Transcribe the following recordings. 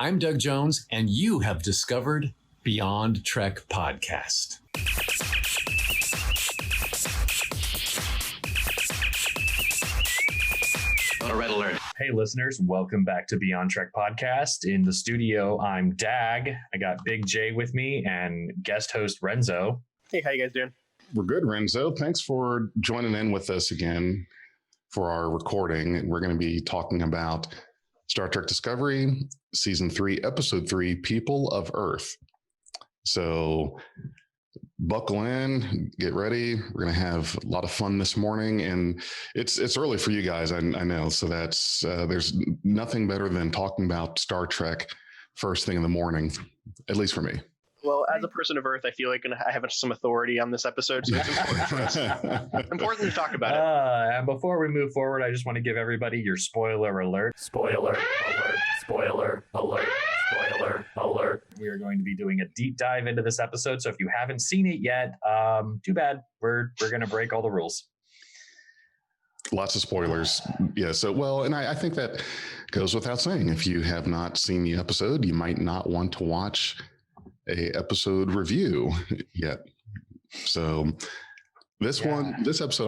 I'm Doug Jones, and you have discovered Beyond Trek Podcast. Red alert. Hey, listeners, welcome back to Beyond Trek Podcast. In the studio, I'm Dag. I got Big J with me and guest host Renzo. Hey, how you guys doing? We're good, Renzo. Thanks for joining in with us again for our recording. We're going to be talking about Star Trek Discovery, Season 3, Episode 3, People of Earth. So buckle in, get ready. We're going to have a lot of fun this morning, and it's early for you guys, I know. So that's there's nothing better than talking about Star Trek first thing in the morning, at least for me. Well, as a person of Earth, I feel like I have some authority on this episode, so it's important for us. Important to talk about it. And before we move forward, I just want to give everybody your spoiler alert. Spoiler alert. Spoiler alert. Spoiler alert. We are going to be doing a deep dive into this episode, so if you haven't seen it yet, too bad. We're going to break all the rules. Lots of spoilers. Yeah. So, well, and I think that goes without saying. If you have not seen the episode, you might not want to watch a episode review yet. So this episode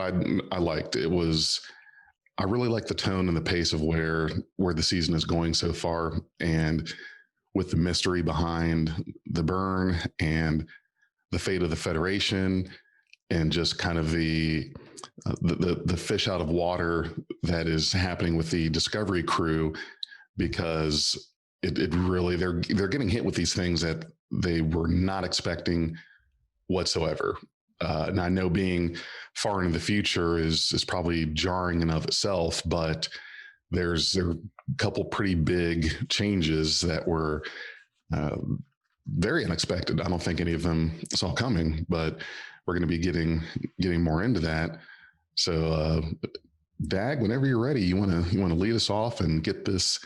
I liked. I really like the tone and the pace of where the season is going so far, and with the mystery behind the burn and the fate of the Federation, and just kind of the fish out of water that is happening with the Discovery crew, because it really they're getting hit with these things that they were not expecting whatsoever. And I know being far into the future is probably jarring in of itself, but there are a couple pretty big changes that were very unexpected. I don't think any of them saw coming, but we're going to be getting more into that. So, Dag, whenever you're ready, you want to lead us off and get this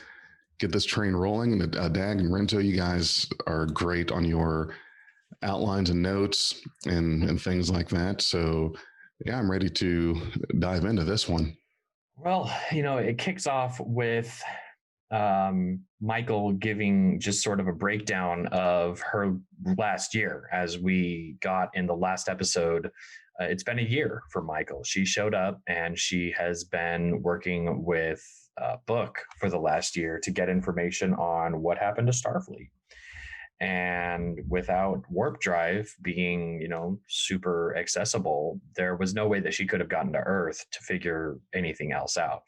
train rolling. Dag and Renzo, you guys are great on your outlines and notes and things like that. So yeah, I'm ready to dive into this one. Well, it kicks off with Michael giving just sort of a breakdown of her last year. As we got in the last episode, it's been a year for Michael. She showed up and she has been working with Book for the last year to get information on what happened to Starfleet. And without warp drive being, super accessible, there was no way that she could have gotten to Earth to figure anything else out.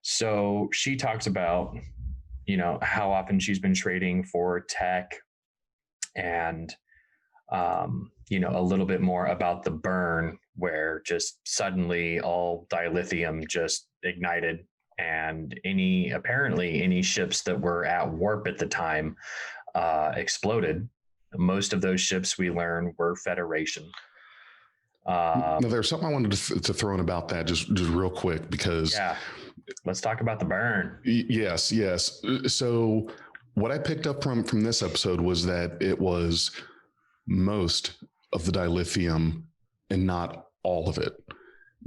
So she talks about, how often she's been trading for tech, and, a little bit more about the burn, where just suddenly all dilithium just ignited, and apparently any ships that were at warp at the time exploded. Most of those ships, we learn, were Federation. Now, there's something I wanted to throw in about that just real quick, because let's talk about the burn. Yes. So what I picked up from this episode was that it was most of the dilithium and not all of it.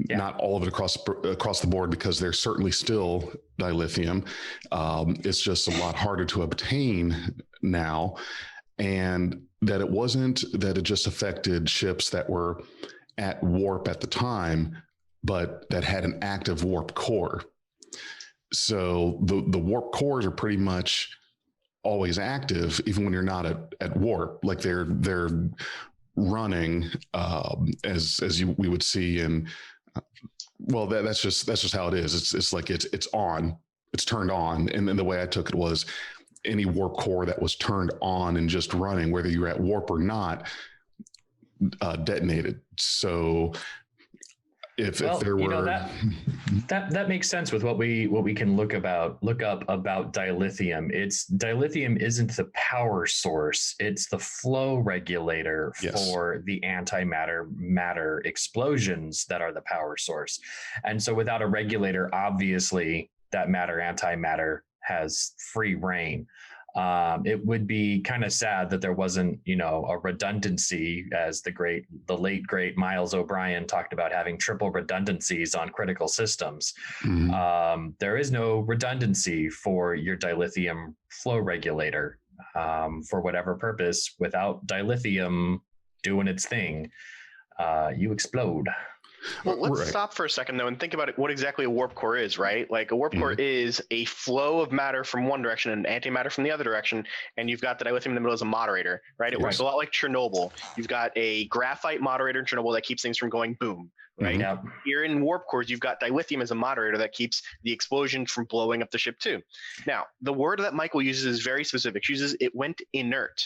Not all of it across the board, because there's certainly still dilithium. It's just a lot harder to obtain now, and that it wasn't that it just affected ships that were at warp at the time, but that had an active warp core. So the warp cores are pretty much always active, even when you're not at warp. Like they're running as we would see in. Well, that's just how it is. It's like it's on, it's turned on. And then the way I took it was any warp core that was turned on and just running, whether you're at warp or not, detonated. So if there were that makes sense with what we can look up about dilithium. Dilithium isn't the power source, it's the flow regulator for the matter explosions that are the power source. And so without a regulator, obviously that antimatter has free reign. It would be kind of sad that there wasn't, a redundancy, as the late great Miles O'Brien talked about having triple redundancies on critical systems. There is no redundancy for your dilithium flow regulator for whatever purpose. Without dilithium doing its thing, you explode. Well, let's stop for a second, though, and think about what exactly a warp core is, right? Like a warp core is a flow of matter from one direction and antimatter from the other direction, and you've got the dilithium in the middle as a moderator, right? It works a lot like Chernobyl. You've got a graphite moderator in Chernobyl that keeps things from going boom, right? Here in warp cores, you've got dilithium as a moderator that keeps the explosion from blowing up the ship too. Now, the word that Michael uses is very specific. She uses it went inert.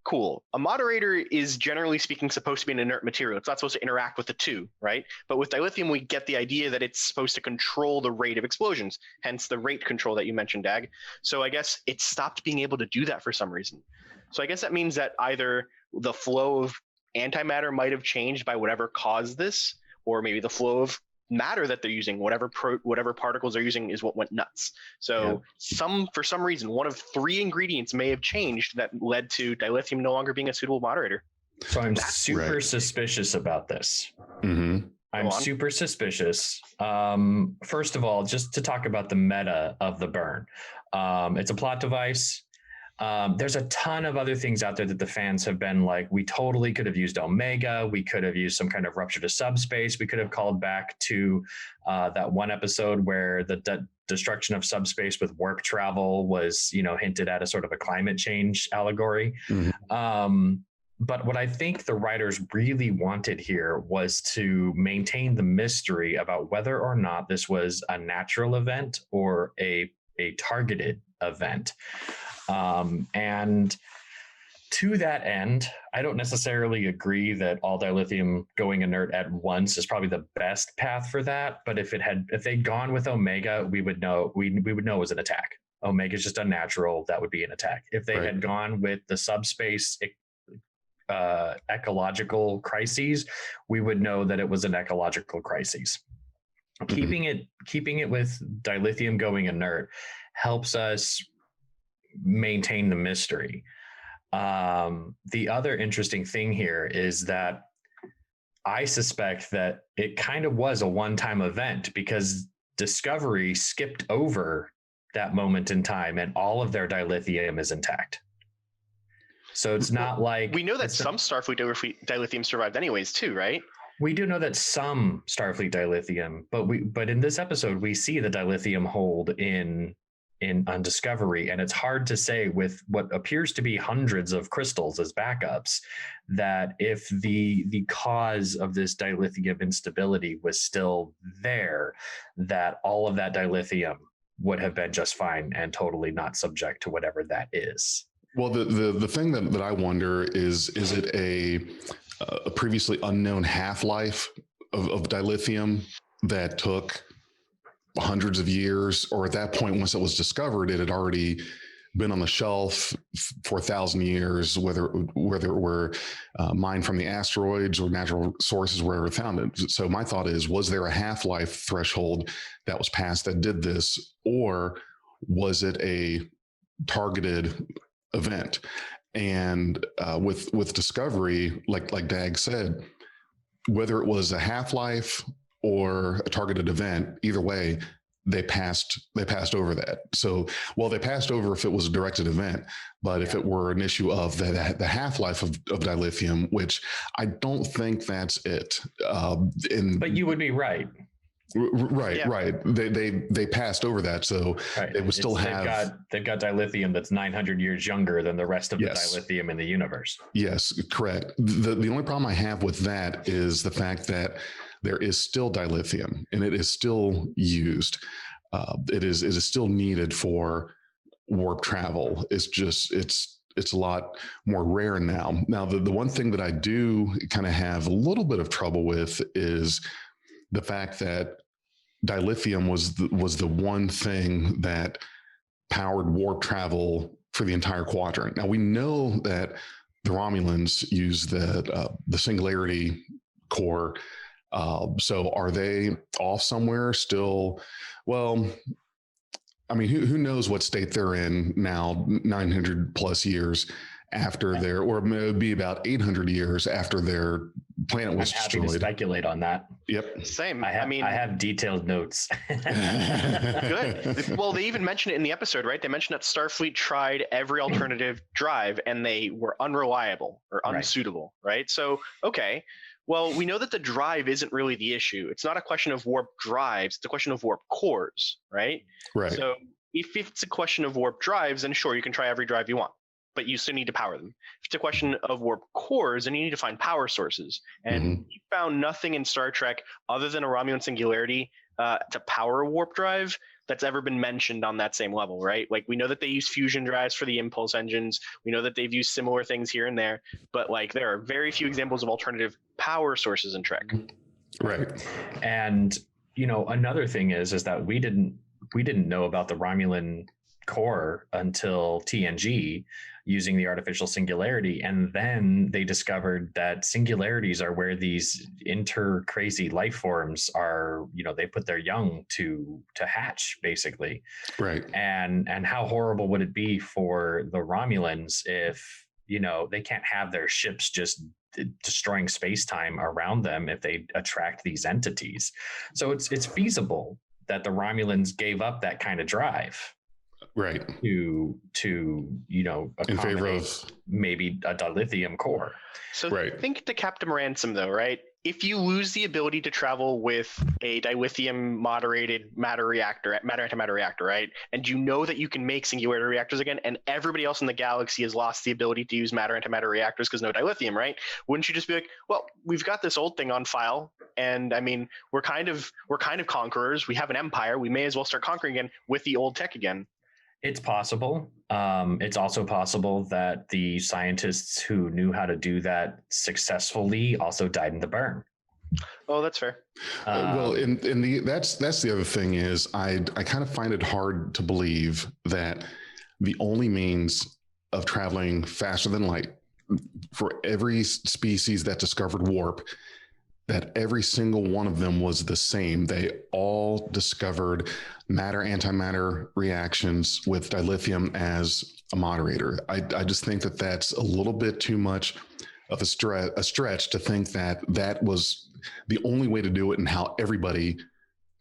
Cool. A moderator is generally speaking supposed to be an inert material. It's not supposed to interact with the two, right? But with dilithium, we get the idea that it's supposed to control the rate of explosions, hence the rate control that you mentioned, Dag. So I guess it stopped being able to do that for some reason. So I guess that means that either the flow of antimatter might have changed by whatever caused this, or maybe the flow of matter that they're using, whatever particles they're using is what went nuts. So for some reason, one of 3 ingredients may have changed that led to dilithium no longer being a suitable moderator. So I'm super suspicious about this. I'm super suspicious. First of all, just to talk about the meta of the burn. It's a plot device. There's a ton of other things out there that the fans have been like, we totally could have used Omega. We could have used some kind of rupture to subspace. We could have called back to that one episode where the destruction of subspace with warp travel was, hinted at as sort of a climate change allegory. But what I think the writers really wanted here was to maintain the mystery about whether or not this was a natural event or a targeted event. And to that end, I don't necessarily agree that all dilithium going inert at once is probably the best path for that. But if they'd gone with Omega, we would know it was an attack. Omega is just unnatural. That would be an attack. If they had gone with the subspace ecological crises, we would know that it was an ecological crisis. Keeping it with dilithium going inert helps us maintain the mystery. The other interesting thing here is that I suspect that it kind of was a one-time event because Discovery skipped over that moment in time and all of their dilithium is intact. So it's not like... We know that some Starfleet dilithium survived anyways too, right? We do know that some Starfleet dilithium, but in this episode, we see the dilithium hold on Discovery, and it's hard to say with what appears to be hundreds of crystals as backups that if the cause of this dilithium instability was still there, that all of that dilithium would have been just fine and totally not subject to whatever that is. Well, the thing that I wonder is it a previously unknown half-life of dilithium that took hundreds of years, or at that point, once it was discovered, it had already been on the shelf for 1,000 years, whether it were mined from the asteroids or natural sources wherever found it. So my thought is, was there a half-life threshold that was passed that did this, or was it a targeted event? And with Discovery, like Dag said, whether it was a half-life or a targeted event, either way, they passed over that. So, well, they passed over if it was a directed event, but if it were an issue of the half-life of dilithium, which I don't think that's it. But you would be right. Right. They passed over that, so they would still have. They've got dilithium that's 900 years younger than the rest of the dilithium in the universe. Yes, correct. The only problem I have with that is the fact that there is still dilithium and it is still used. It is still needed for warp travel. It's a lot more rare now. Now, the one thing that I do kind of have a little bit of trouble with is the fact that dilithium was the one thing that powered warp travel for the entire quadrant. Now, we know that the Romulans use the singularity core. So are they off somewhere still? Well, I mean, who knows what state they're in now, 900 plus years after their, or maybe about 800 years after their planet was I'm happy destroyed. to speculate on that. Yep. Same. I have detailed notes. Good. Well, they even mentioned it in the episode, right? They mentioned that Starfleet tried every alternative drive and they were unreliable or unsuitable, right? So, okay. Well, we know that the drive isn't really the issue. It's not a question of warp drives. It's a question of warp cores, right? Right. So if it's a question of warp drives, then sure, you can try every drive you want, but you still need to power them. If it's a question of warp cores, then you need to find power sources. And you found nothing in Star Trek other than a Romulan singularity to power a warp drive that's ever been mentioned on that same level, right? Like we know that they use fusion drives for the impulse engines. We know that they've used similar things here and there, but like there are very few examples of alternative power sources in Trek. Right. And another thing is that we didn't know about the Romulan core until TNG using the artificial singularity, and then they discovered that singularities are where these crazy life forms are, they put their young to hatch basically. Right. And how horrible would it be for the Romulans if they can't have their ships just destroying space-time around them if they attract these entities. So it's feasible that the Romulans gave up that kind of drive, right, to in favor of maybe a dilithium core. So right. Think to Captain Ransom though, right? If you lose the ability to travel with a dilithium moderated matter antimatter reactor, right? And you know that you can make singularity reactors again, and everybody else in the galaxy has lost the ability to use matter antimatter reactors because no dilithium, right? Wouldn't you just be like, well, we've got this old thing on file, and I mean, we're kind of conquerors. We have an empire. We may as well start conquering again with the old tech again. It's possible. It's also possible that the scientists who knew how to do that successfully also died in the burn. Oh, that's fair. Well, that's the other thing is I kind of find it hard to believe that the only means of traveling faster than light for every species that discovered warp, that every single one of them was the same. They all discovered matter-antimatter reactions with dilithium as a moderator. I just think that that's a little bit too much of a stretch to think that that was the only way to do it and how everybody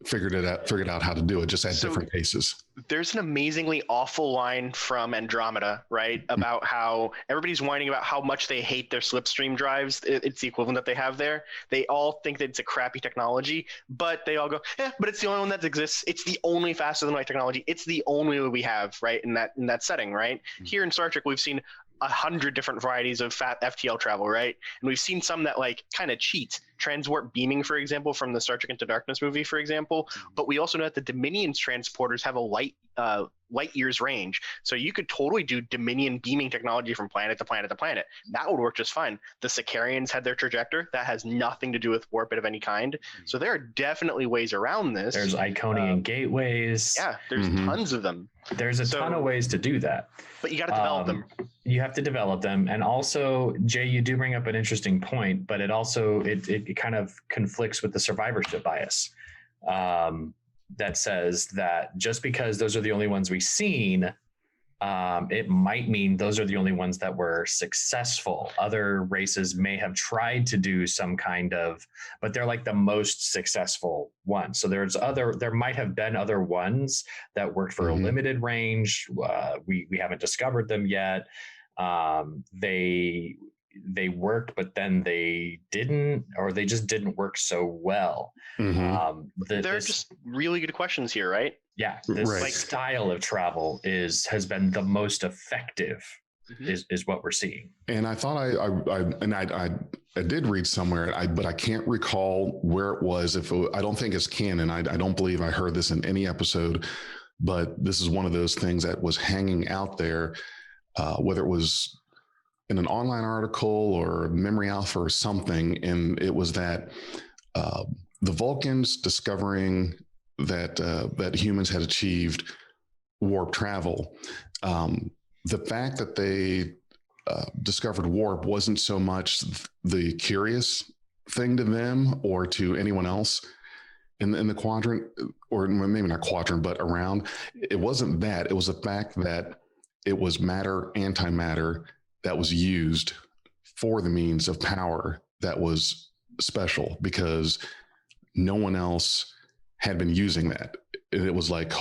figured out how to do it, just at different paces. There's an amazingly awful line from Andromeda, right? About how everybody's whining about how much they hate their slipstream drives. It's the equivalent that they have there. They all think that it's a crappy technology, but they all go, but it's the only one that exists. It's the only faster than light technology. It's the only way we have, right? In that setting, right? Here in Star Trek, we've seen 100 different varieties of FTL travel, right? And we've seen some that like kind of cheat. Transwarp beaming, for example, from the Star Trek Into Darkness movie, for example. But we also know that the Dominion's transporters have a light years range. So you could totally do Dominion beaming technology from planet to planet to planet. That would work just fine. The Sicarians had their trajector. That has nothing to do with warp of any kind. So there are definitely ways around this. There's Iconian gateways. Yeah, there's tons of them. There's a ton of ways to do that. But you got to develop them. You have to develop them. And also, Jay, you do bring up an interesting point, but it also, it kind of conflicts with the survivorship bias that says that just because those are the only ones we've seen, it might mean those are the only ones that were successful. Other races may have tried to do some kind of, but they're like the most successful ones. So there might have been other ones that worked for a limited range. We haven't discovered them yet. They worked, but then they didn't, or they just didn't work so well. They're just really good questions here, right? Yeah, this style of travel has been the most effective, is what we're seeing. And I thought I did read somewhere, but I can't recall where it was. I don't think it's canon. I don't believe I heard this in any episode, but this is one of those things that was hanging out there, whether it was in an online article or Memory Alpha or something, and it was that the Vulcans discovering that humans had achieved warp travel. The fact that they discovered warp wasn't so much the curious thing to them or to anyone else. in the quadrant, or maybe not quadrant, but around. It wasn't that. It was the fact that it was matter, antimatter that was used for the means of power that was special, because no one else had been using that. And it was like,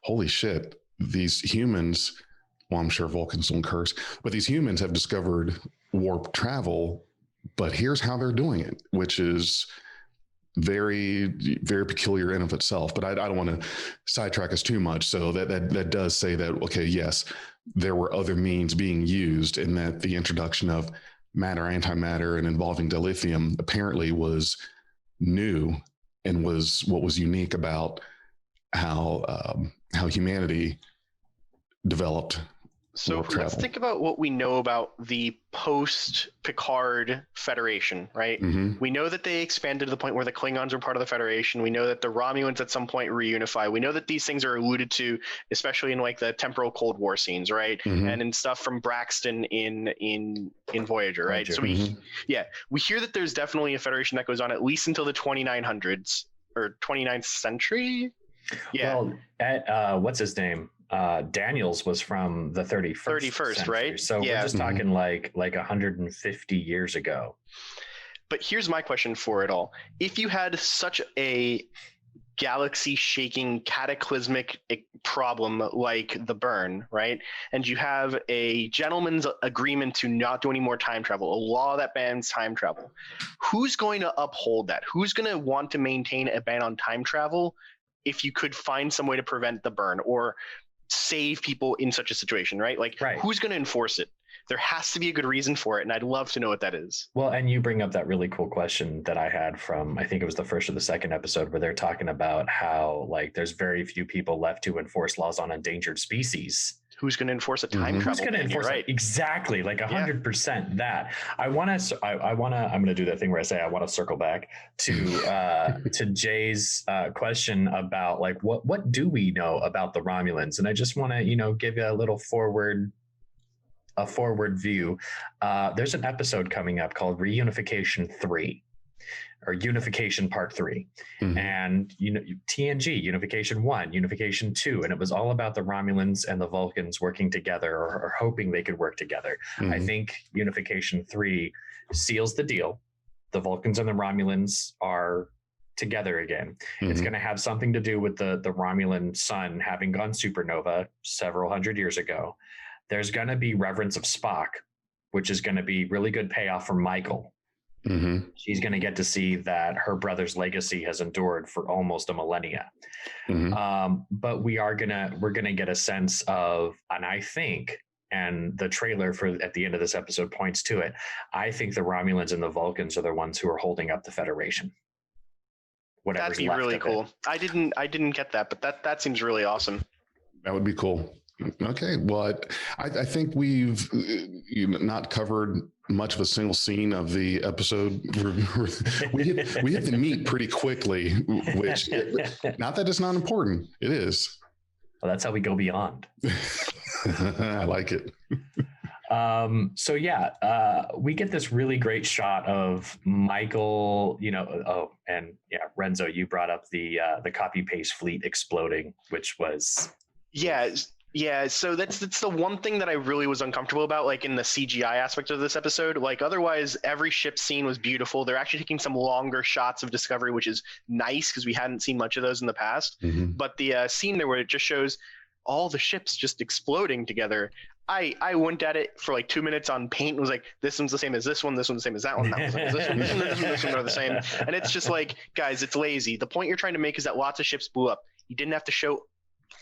holy shit, these humans, well, I'm sure Vulcans don't curse, but these humans have discovered warp travel, but here's how they're doing it, which is very, very peculiar in of itself. But I don't want to sidetrack us too much. So that does say that, okay, yes, there were other means being used, and that the introduction of matter, antimatter, and involving dilithium apparently was new and was what was unique about how humanity developed. So let's think about what we know about the post-Picard Federation, right? Mm-hmm. We know that they expanded to the point where the Klingons were part of the Federation. We know that the Romulans at some point reunify. We know that these things are alluded to, especially in like the temporal Cold War scenes, right? Mm-hmm. And in stuff from Braxton in Voyager, right? So we hear that there's definitely a Federation that goes on at least until the 2900s or 29th century. Yeah. Well, at what's his name? Daniels was from the 31st century. Right? So we're just talking like 150 years ago. But here's my question for it all. If you had such a galaxy-shaking, cataclysmic problem like the burn, right? And you have a gentleman's agreement to not do any more time travel, a law that bans time travel. Who's going to uphold that? Who's going to want to maintain a ban on time travel if you could find some way to prevent the burn or save people in such a situation, right? Like, who's going to enforce it? There has to be a good reason for it, and I'd love to know what that is. Well, and you bring up that really cool question that I had from, I think it was the first or the second episode, where they're talking about how like there's very few people left to enforce laws on endangered species. Who's going to enforce a time travel? Who's going to enforce it? Exactly, like 100% that. I'm going to do that thing where I say I want to circle back to Jay's question about like what do we know about the Romulans, and I just want to give you a little forward view. There's an episode coming up called Reunification 3. Or Unification Part 3, and TNG Unification 1, Unification 2, and it was all about the Romulans and the Vulcans working together or hoping they could work together. I think Unification 3 seals the deal. The Vulcans and the Romulans are together again. It's going to have something to do with the Romulan sun having gone supernova several hundred years ago. There's going to be reverence of Spock, which is going to be really good payoff for Michael. She's going to get to see that her brother's legacy has endured for almost a millennia. But we're going to get a sense of, and I think, and the trailer for at the end of this episode points to it, I think the Romulans and the Vulcans are the ones who are holding up the Federation. That'd be really cool. I didn't get that, but that seems really awesome. That would be cool. Okay, well, I think we've not covered much of a single scene of the episode. we hit the meat pretty quickly, which not that it's not important. It is. Well, that's how we go beyond. I like it. We get this really great shot of Michael, Renzo, you brought up the copy paste fleet exploding, which was Yeah, so that's the one thing that I really was uncomfortable about, like in the CGI aspect of this episode. Like otherwise, every ship scene was beautiful. They're actually taking some longer shots of Discovery, which is nice because we hadn't seen much of those in the past. But the scene there where it just shows all the ships just exploding together, I went at it for like 2 minutes on paint and was like, this one's the same as this one, this one's the same as that one, that one's the same as this one are the same. And it's just like, guys, it's lazy. The point you're trying to make is that lots of ships blew up. You didn't have to show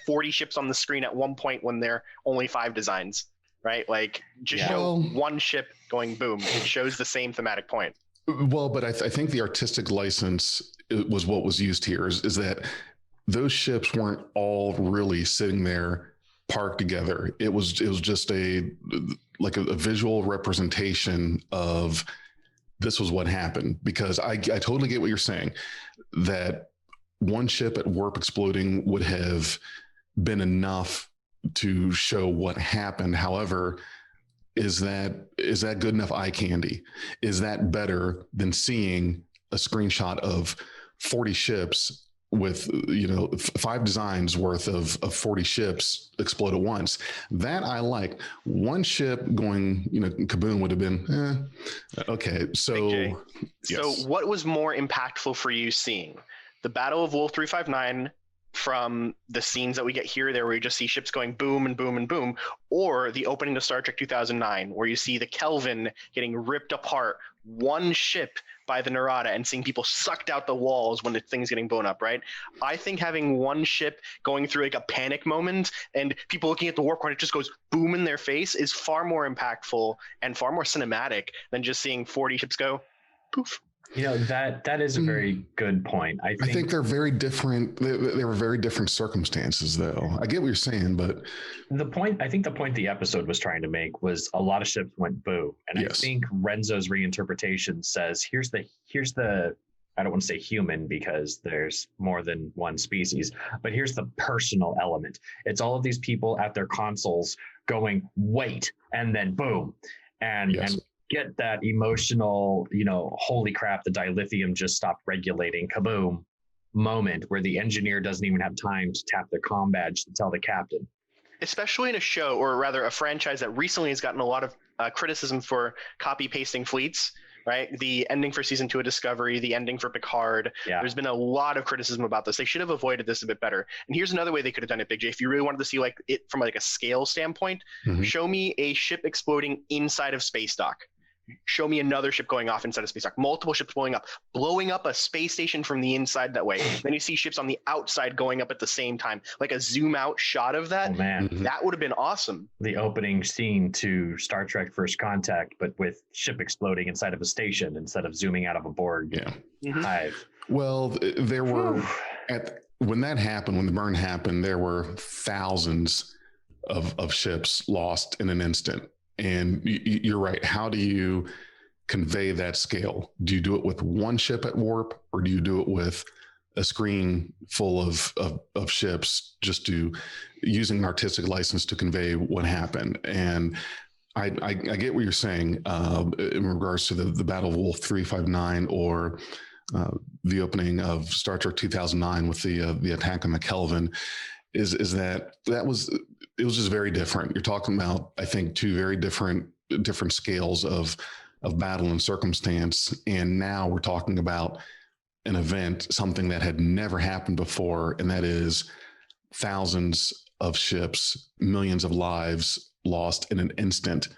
40 ships on the screen at one point when there are only 5 designs, right? Like just show one ship going boom. It shows the same thematic point. Well, but I think the artistic license was what was used here is that those ships weren't all really sitting there parked together. It was just a visual representation of this was what happened, because I totally get what you're saying, that one ship at warp exploding would have been enough to show what happened. However, is that good enough eye candy? Is that better than seeing a screenshot of 40 ships with 5 designs worth of 40 ships explode at once. That I like. One ship going kaboom would have been okay. So yes. So what was more impactful for you seeing the Battle of Wolf 359 from the scenes that we get here there where you just see ships going boom and boom and boom, or the opening of Star Trek 2009 where you see the Kelvin getting ripped apart, one ship by the Narada, and seeing people sucked out the walls when the thing's getting blown up, right? I think having one ship going through like a panic moment and people looking at the warp core and it just goes boom in their face is far more impactful and far more cinematic than just seeing 40 ships go poof. That is a very good point. I think they're very different. They were very different circumstances, though. I get what you're saying, but the point the episode was trying to make was a lot of ships went boom, and yes. I think Renzo's reinterpretation says here's the I don't want to say human because there's more than one species, but here's the personal element. It's all of these people at their consoles going wait, and then boom, and yes. and get that emotional, holy crap, the dilithium just stopped regulating, kaboom moment where the engineer doesn't even have time to tap their comm badge to tell the captain. Especially in a show, or rather a franchise that recently has gotten a lot of criticism for copy pasting fleets, right? The ending for season 2 of Discovery, the ending for Picard. Yeah. There's been a lot of criticism about this. They should have avoided this a bit better. And here's another way they could have done it, Big J. If you really wanted to see like it from like a scale standpoint, show me a ship exploding inside of space dock. Show me another ship going off inside a space dock, multiple ships blowing up a space station from the inside that way. Then you see ships on the outside going up at the same time, like a zoom out shot of that. Oh, man. That would have been awesome. The opening scene to Star Trek First Contact, but with ship exploding inside of a station instead of zooming out of a Borg hive. Well, there were when that happened, when the burn happened, there were thousands of ships lost in an instant. And you're right. How do you convey that scale? Do you do it with one ship at warp, or do you do it with a screen full of ships, just using an artistic license to convey what happened? And I get what you're saying in regards to the Battle of Wolf 359 or the opening of Star Trek 2009 with the attack on the Kelvin. Is that it was just very different. You're talking about, I think, 2 very different scales of battle and circumstance. And now we're talking about an event, something that had never happened before. And that is thousands of ships, millions of lives lost in an instant.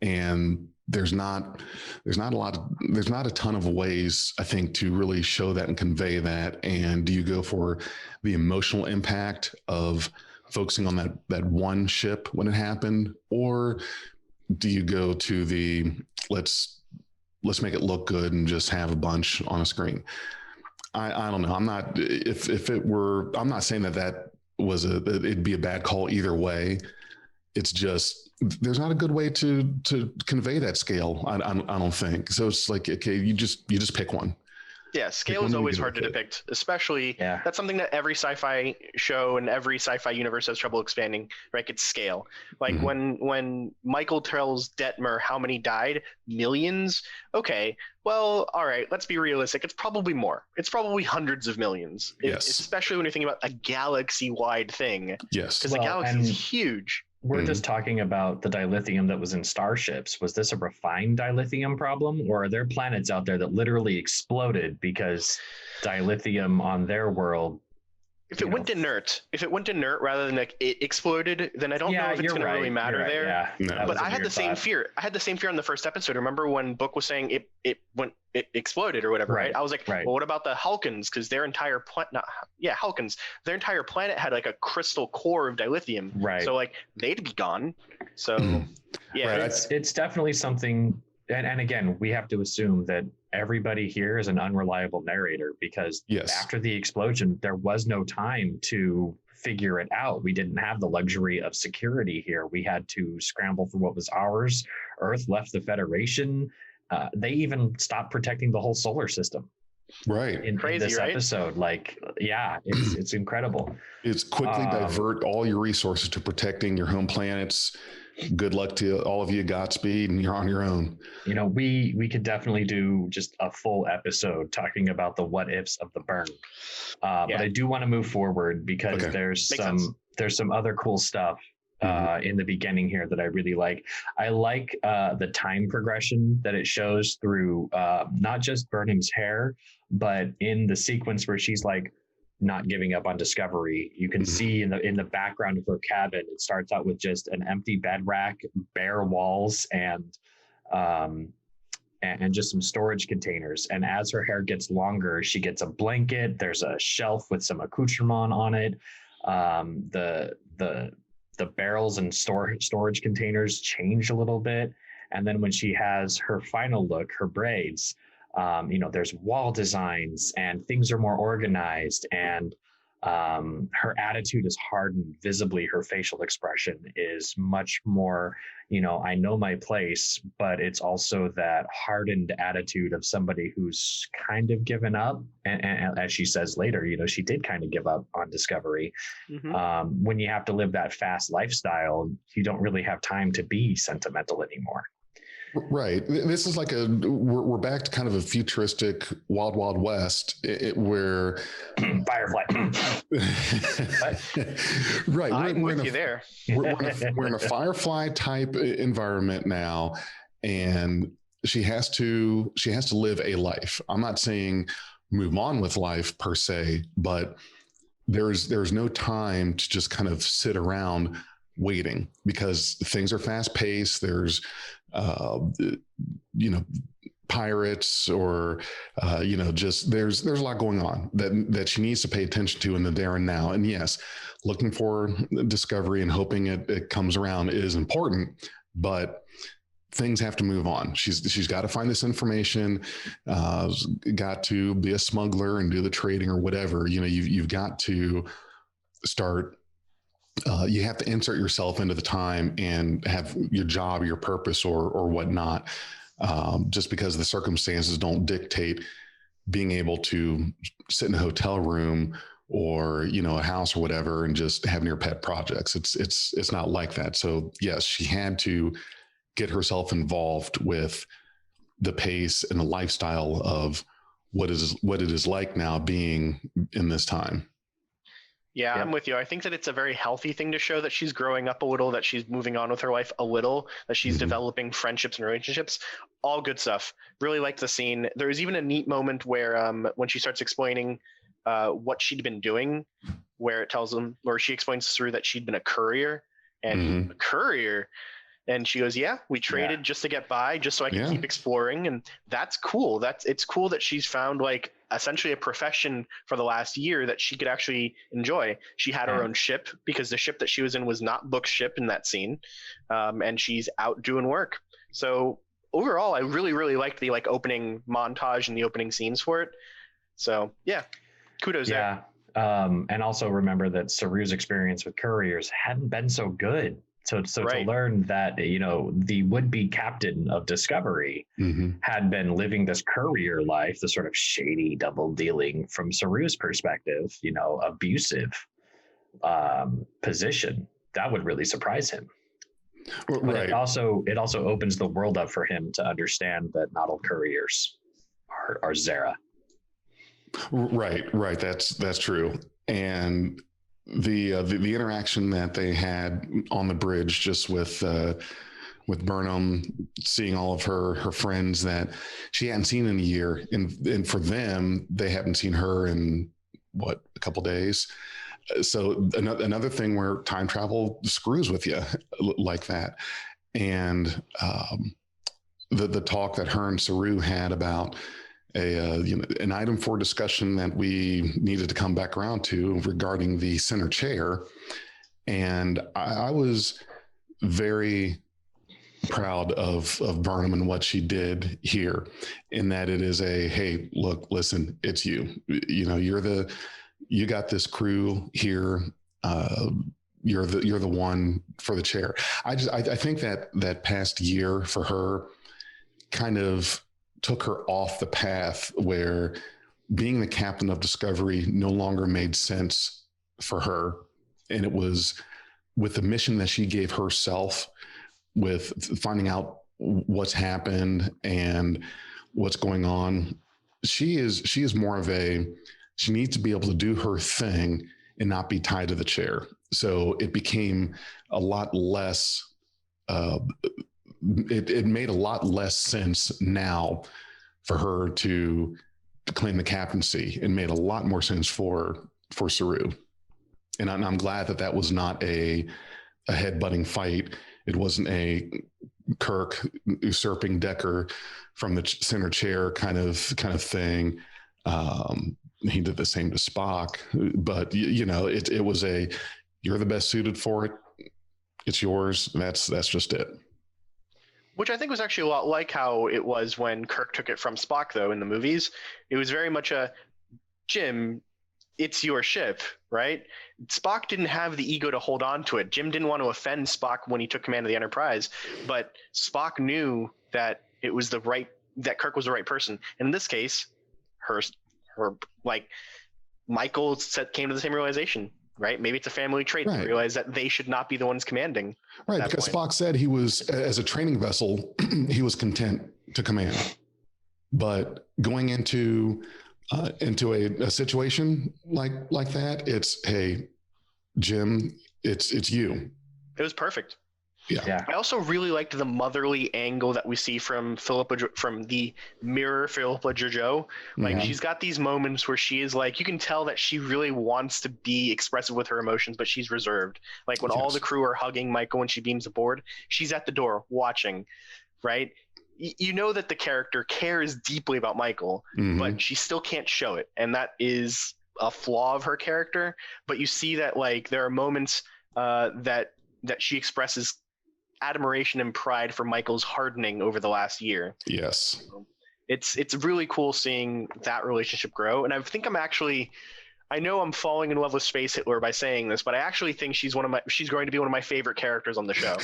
And there's not a ton of ways, I think, to really show that and convey that. And do you go for the emotional impact of focusing on that one ship when it happened, or do you go to the let's make it look good and just have a bunch on a screen? I don't know. I'm not saying that was it'd be a bad call either way. It's just there's not a good way to convey that scale. I don't think so. It's like, okay, you just pick one. Yeah, scale is always hard to depict, especially that's something that every sci-fi show and every sci-fi universe has trouble expanding, right? It's scale. Like when Michael tells Detmer how many died, millions. Okay, well, all right, let's be realistic. It's probably more. It's probably hundreds of millions. Yes. Especially when you're thinking about a galaxy-wide thing. Yes. Because the galaxy is huge. We're just talking about the dilithium that was in starships. Was this a refined dilithium problem, or are there planets out there that literally exploded because dilithium on their world? If it went inert rather than like it exploded, then I don't know if it's going to really matter there. Yeah. No. But I had the same fear. I had the same fear on the first episode. Remember when Book was saying it exploded or whatever, right? I was like, well, what about the Hulkans? Because their entire Hulkans, their entire planet had like a crystal core of dilithium. Right. So like they'd be gone. So it's definitely something. And again, we have to assume that everybody here is an unreliable narrator because after the explosion, there was no time to figure it out. We didn't have the luxury of security here. We had to scramble for what was ours. Earth left the Federation. They even stopped protecting the whole solar system. Right. In this episode. Like, it's incredible. It's quickly divert all your resources to protecting your home planets. good luck to all of you. Godspeed, and you're on your own. You know, we could definitely do just a full episode talking about the what ifs of the burn. But I do want to move forward because there's some other cool stuff in the beginning here that I really like. I like the time progression that it shows through not just Burnham's hair, but in the sequence where she's like not giving up on discovery. You can see in the background of her cabin, it starts out with just an empty bed rack, bare walls, and just some storage containers. And as her hair gets longer, she gets a blanket. There's a shelf with some accoutrement on it. The barrels and storage containers change a little bit. And then when she has her final look, her braids, there's wall designs and things are more organized, and her attitude is hardened visibly. Her facial expression is much more, I know my place, but it's also that hardened attitude of somebody who's kind of given up. And as she says later, she did kind of give up on discovery. When you have to live that fast lifestyle, you don't really have time to be sentimental anymore. Right. This is like we're back to kind of a futuristic Wild Wild West where Firefly. Right. I'm with you there. We're in a Firefly type environment now, and she has to live a life. I'm not saying move on with life per se, but there's no time to just kind of sit around waiting because things are fast paced. There's pirates or just there's a lot going on that she needs to pay attention to in the there and now. And yes, looking for discovery and hoping it comes around is important, but things have to move on. She's got to find this information, got to be a smuggler and do the trading or whatever. You've got to start. You have to insert yourself into the time and have your job, your purpose, or whatnot. Just because the circumstances don't dictate being able to sit in a hotel room or a house or whatever and just having your pet projects. It's not like that. So yes, she had to get herself involved with the pace and the lifestyle of what it is like now being in this time. Yeah, I'm with you. I think that it's a very healthy thing to show that she's growing up a little, that she's moving on with her life a little, that she's developing friendships and relationships. All good stuff. Really liked the scene. There was even a neat moment where when she starts explaining what she'd been doing, where it tells them, or she explains through that she'd been a courier, and a courier. And she goes, yeah, we traded just to get by, just so I can keep exploring. And that's cool. It's cool that she's found like essentially a profession for the last year that she could actually enjoy. She had her own ship because the ship that she was in was not Book's ship in that scene. And she's out doing work. So overall, I really, really liked the opening montage and the opening scenes for it. So yeah, kudos there. And also remember that Saru's experience with couriers hadn't been so good. So to learn that, the would-be captain of Discovery had been living this courier life, the sort of shady double dealing from Saru's perspective, abusive position, that would really surprise him. But it also opens the world up for him to understand that not all couriers are Zara. Right. That's true. And the interaction that they had on the bridge just with Burnham, seeing all of her friends that she hadn't seen in a year, and for them they haven't seen her in a couple days. So another thing where time travel screws with you like that. And the talk that her and Saru had about an item for discussion that we needed to come back around to regarding the center chair. And I was very proud of Burnham and what she did here, in that it is hey, look, listen, it's you. You got this crew here. You're the one for the chair. I think that past year for her kind of took her off the path where being the captain of Discovery no longer made sense for her. And it was with the mission that she gave herself, with finding out what's happened and what's going on. She is more of she needs to be able to do her thing and not be tied to the chair. So it became a lot less, it made a lot less sense now for her to claim the captaincy. It made a lot more sense for Saru. And I'm glad that was not a headbutting fight. It wasn't a Kirk usurping Decker from the center chair kind of thing. He did the same to Spock, but it was you're the best suited for it. It's yours. That's just it. Which I think was actually a lot like how it was when Kirk took it from Spock, though, in the movies. It was very much Jim, it's your ship, right? Spock didn't have the ego to hold on to it. Jim didn't want to offend Spock when he took command of the Enterprise, but Spock knew that that Kirk was the right person. And in this case, Michael came to the same realization, right? Maybe it's a family trait to realize that they should not be the ones commanding. Right, because Spock said he was, as a training vessel, he was content to command. But going into a situation like that, it's, hey, Jim, it's you. It was perfect. Yeah. I also really liked the motherly angle that we see from the mirror Philippa Georgiou. Like she's got these moments where she is like, you can tell that she really wants to be expressive with her emotions, but she's reserved. Like when all the crew are hugging Michael when she beams aboard, she's at the door watching, right? You know that the character cares deeply about Michael, but she still can't show it. And that is a flaw of her character. But you see that like there are moments that she expresses admiration and pride for Michael's hardening over the last year. Yes. It's really cool seeing that relationship grow. And I think I know I'm falling in love with Space Hitler by saying this, but I actually think she's going to be one of my favorite characters on the show.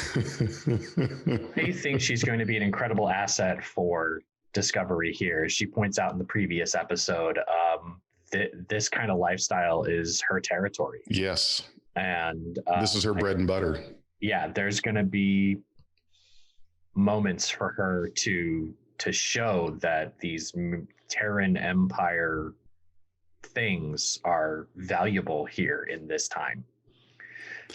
I think she's going to be an incredible asset for Discovery here. She points out in the previous episode, this kind of lifestyle is her territory. Yes. And this is her bread and butter. Yeah, there's going to be moments for her to show that these Terran Empire things are valuable here in this time.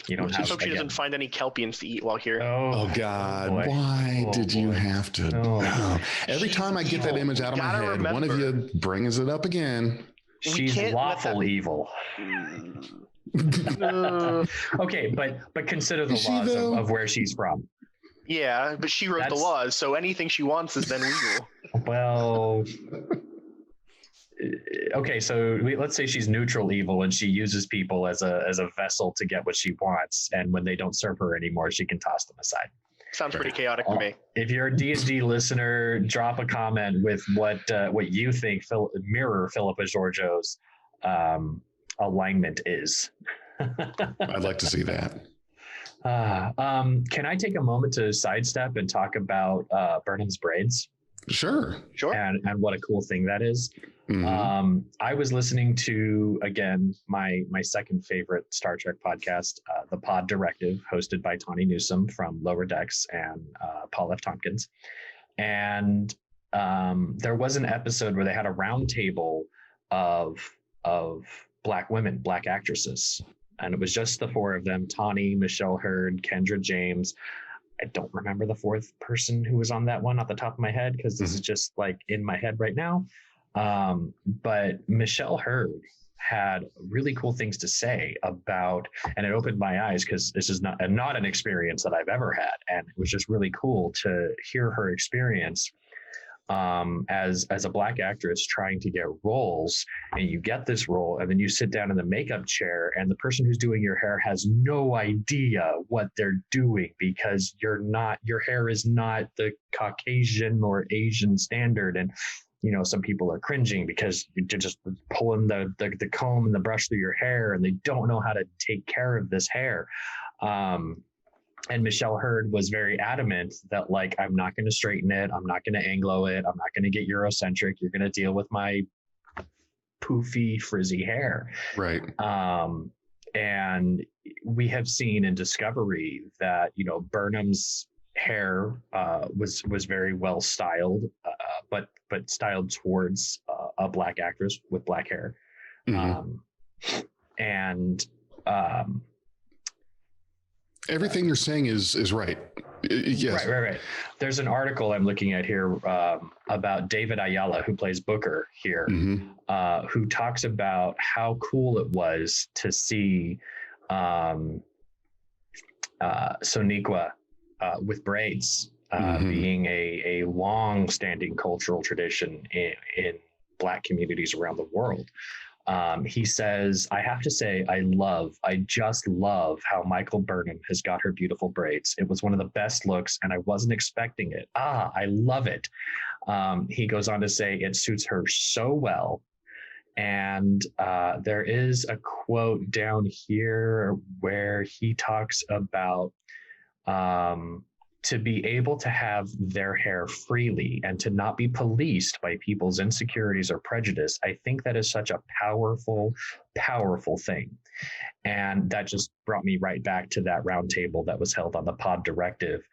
You don't have. Hope she doesn't find any Kelpians to eat while here. Oh God! Boy. Why did you have to? Every time I get that image out of my head, one of you brings it up again. She's lawful evil. Okay, but consider the laws of where she's from. Yeah, but she wrote the laws, so anything she wants is then legal. Well, okay, so let's say she's neutral evil and she uses people as a vessel to get what she wants, and when they don't serve her anymore, she can toss them aside. Sounds pretty chaotic to me. If you're a D&D listener, drop a comment with what you think mirror Philippa Georgiou's alignment is. I'd like to see that. Can I take a moment to sidestep and talk about Burnham's braids? Sure. And what a cool thing that is. I was listening to, again, my second favorite Star Trek podcast, The Pod Directive, hosted by Tawny Newsome from Lower Decks and Paul F. Tompkins. And there was an episode where they had a round table of Black women, Black actresses. And it was just the four of them, Tawny, Michelle Hurd, Kendra James. I don't remember the fourth person who was on that one off the top of my head, because this is just like in my head right now. But Michelle Hurd had really cool things to say about, and it opened my eyes because this is not an experience that I've ever had. And it was just really cool to hear her experience as a Black actress trying to get roles, and you get this role and then you sit down in the makeup chair and the person who's doing your hair has no idea what they're doing, because your hair is not the Caucasian or Asian standard. And some people are cringing because you're just pulling the comb and the brush through your hair and they don't know how to take care of this hair. And Michelle Hurd was very adamant that, like, I'm not going to straighten it. I'm not going to Anglo it. I'm not going to get Eurocentric. You're going to deal with my poofy, frizzy hair. Right. And we have seen in Discovery that, Burnham's hair was very well styled, but styled towards a black actress with black hair. And everything you're saying is right. Yes. Right. There's an article I'm looking at here about David Ayala, who plays Booker here, who talks about how cool it was to see Soniqua with braids being a long-standing cultural tradition in Black communities around the world. He says, I have to say, I just love how Michael Burnham has got her beautiful braids. It was one of the best looks and I wasn't expecting it. I love it. He goes on to say it suits her so well. And there is a quote down here where he talks about to be able to have their hair freely and to not be policed by people's insecurities or prejudice. I think that is such a powerful, powerful thing. And that just brought me right back to that roundtable that was held on the pod directive.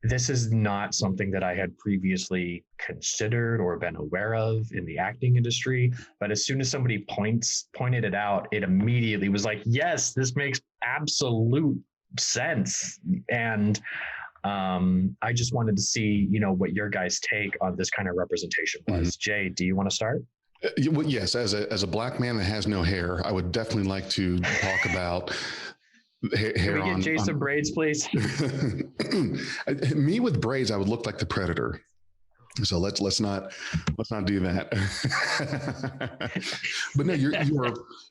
This is not something that I had previously considered or been aware of in the acting industry. But as soon as somebody pointed it out, it immediately was like, yes, this makes absolute sense. And I just wanted to see, what your guys' take on this kind of representation was. Jay, do you want to start? Well, yes, as a Black man that has no hair, I would definitely like to talk about hair. Can we get Jason braids, please? Me with braids, I would look like the Predator. So let's not do that. But no,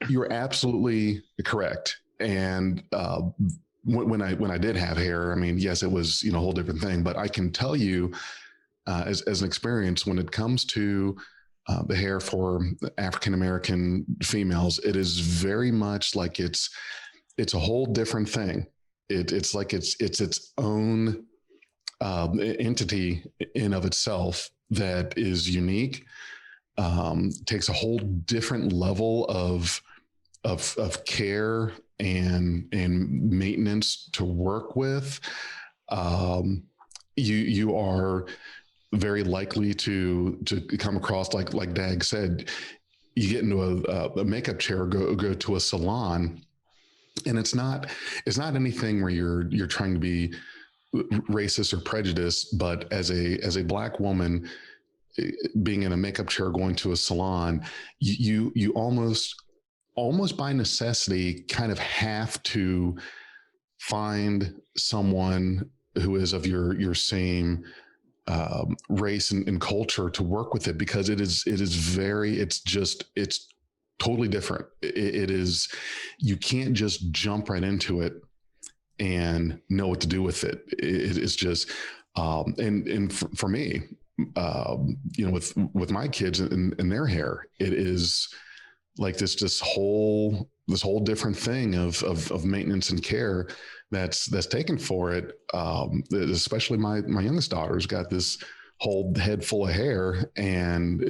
you're absolutely correct. And when I did have hair, I mean, yes, it was a whole different thing. But I can tell you, as an experience, when it comes to the hair for African American females, it is very much like it's a whole different thing. It's like it's its own entity in of itself that is unique. Takes a whole different level of care and maintenance to work with. You are very likely to come across, like Dag said, you get into a makeup chair, go to a salon, and it's not anything where you're trying to be racist or prejudiced, but as a Black woman being in a makeup chair going to a salon, you almost by necessity kind of have to find someone who is of your same race and culture to work with it, because it's totally different. It is, you can't just jump right into it and know what to do with it. It is just, and for me, with my kids and their hair, it is like this whole different thing of maintenance and care that's taken for it. Especially my youngest daughter's got this whole head full of hair, and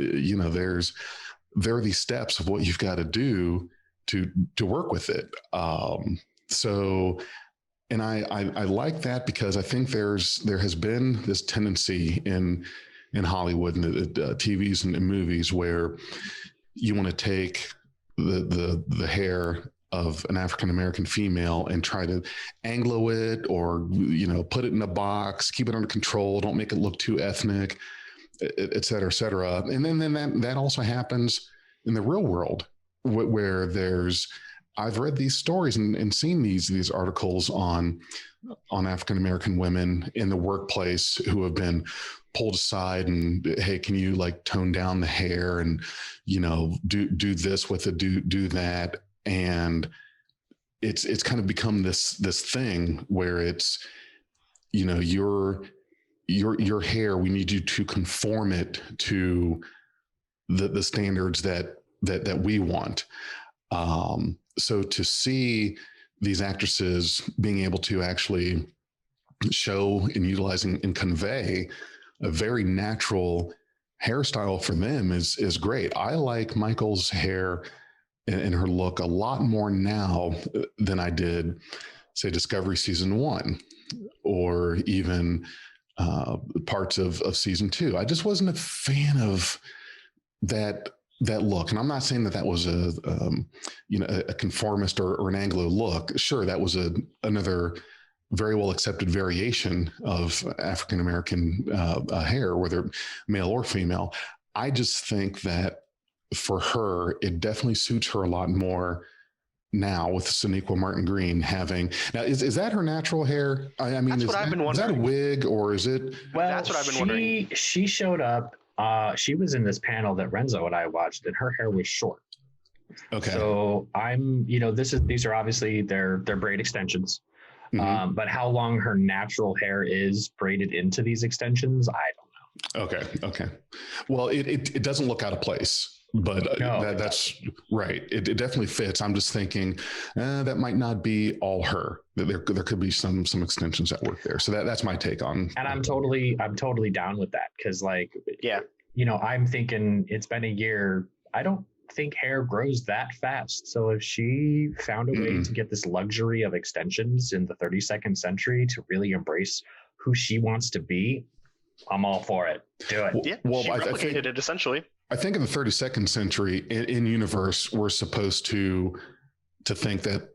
there are these steps of what you've got to do to work with it. So, and I like that, because I think there has been this tendency in Hollywood and the TVs and movies where you want to take the hair of an African American female and try to Anglo it, or put it in a box, keep it under control, don't make it look too ethnic, et cetera, et cetera. And then that also happens in the real world, where I've read these stories and seen these articles on African American women in the workplace who have been pulled aside and, hey, can you tone down the hair and do this with it, do that. And it's kind of become this thing where it's your hair, we need you to conform it to the standards that we want. So to see these actresses being able to actually show and utilize and convey a very natural hairstyle for them is great. I like Michael's hair and her look a lot more now than I did say, Discovery season 1, or even parts of season 2. I just wasn't a fan of that look. And I'm not saying that was a conformist or an Anglo look. Sure, that was another very well accepted variation of African American hair, whether male or female. I just think that for her, it definitely suits her a lot more now with Sonequa Martin Green having. Now, is that her natural hair? I mean, that's what I've been wondering. Is that a wig, or is it? Well, that's what I've been wondering. She showed up. She was in this panel that Renzo and I watched, and her hair was short. Okay. So these are obviously their braid extensions. Mm-hmm. But how long her natural hair is braided into these extensions, I don't know. Okay. Well, it doesn't look out of place. But that's right. It definitely fits. I'm just thinking that might not be all her. There could be some extensions that work there. So that's my take on. And I'm totally down with that, because I'm thinking it's been a year. I don't think hair grows that fast. So if she found a way to get this luxury of extensions in the 32nd century to really embrace who she wants to be, I'm all for it. Do it. Yeah, she replicated it essentially. I think in the 32nd century in universe, we're supposed to think that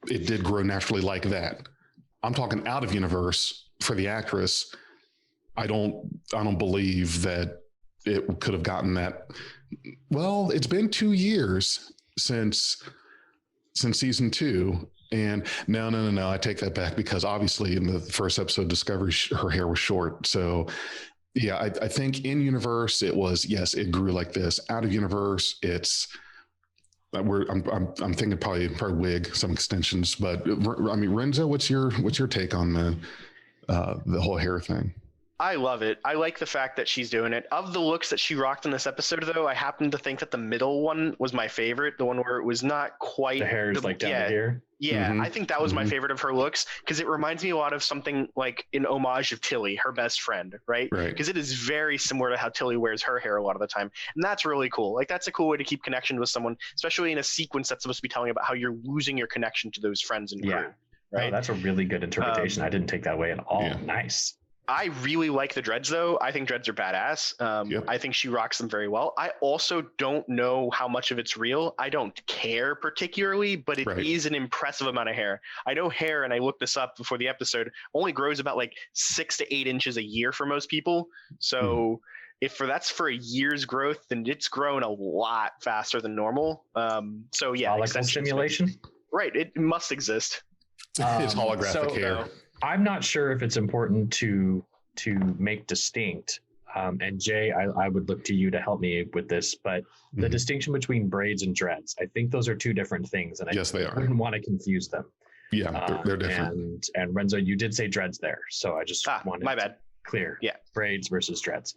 it did grow naturally like that. I'm talking out of universe for the actress. I don't believe that it could have gotten that. Well, it's been 2 years since season 2. And no, I take that back, because obviously in the first episode, Discovery, her hair was short. So yeah, I think in universe it was, yes, it grew like this. Out of universe, I'm thinking probably wig, some extensions. But I mean, Renzo, what's your take on the whole hair thing? I love it. I like the fact that she's doing it. Of the looks that she rocked in this episode, though, I happen to think that the middle one was my favorite. The one where it was not quite the hair is like down to here. Yeah, I think that was my favorite of her looks, because it reminds me a lot of something like an homage of Tilly, her best friend, right? Because it is very similar to how Tilly wears her hair a lot of the time. And that's really cool. Like, that's a cool way to keep connection with someone, especially in a sequence that's supposed to be telling about how you're losing your connection to those friends and crew. Right? Oh, that's a really good interpretation. I didn't take that way at all. Yeah. Nice. I really like the dreads, though. I think dreads are badass. I think she rocks them very well. I also don't know how much of it's real. I don't care particularly, but it is an impressive amount of hair. I know hair, and I looked this up before the episode, only grows about like 6 to 8 inches a year for most people. So if that's for a year's growth, then it's grown a lot faster than normal. So yeah, follicle stimulation. Right, it must exist. It's holographic hair. I'm not sure if it's important to make distinct. And Jay, I would look to you to help me with this, but the distinction between braids and dreads, I think those are two different things. And yes, they are. I wouldn't want to confuse them. Yeah, they're different. And Renzo, you did say dreads there. So I just wanted my bad. Clear. Yeah. Braids versus dreads.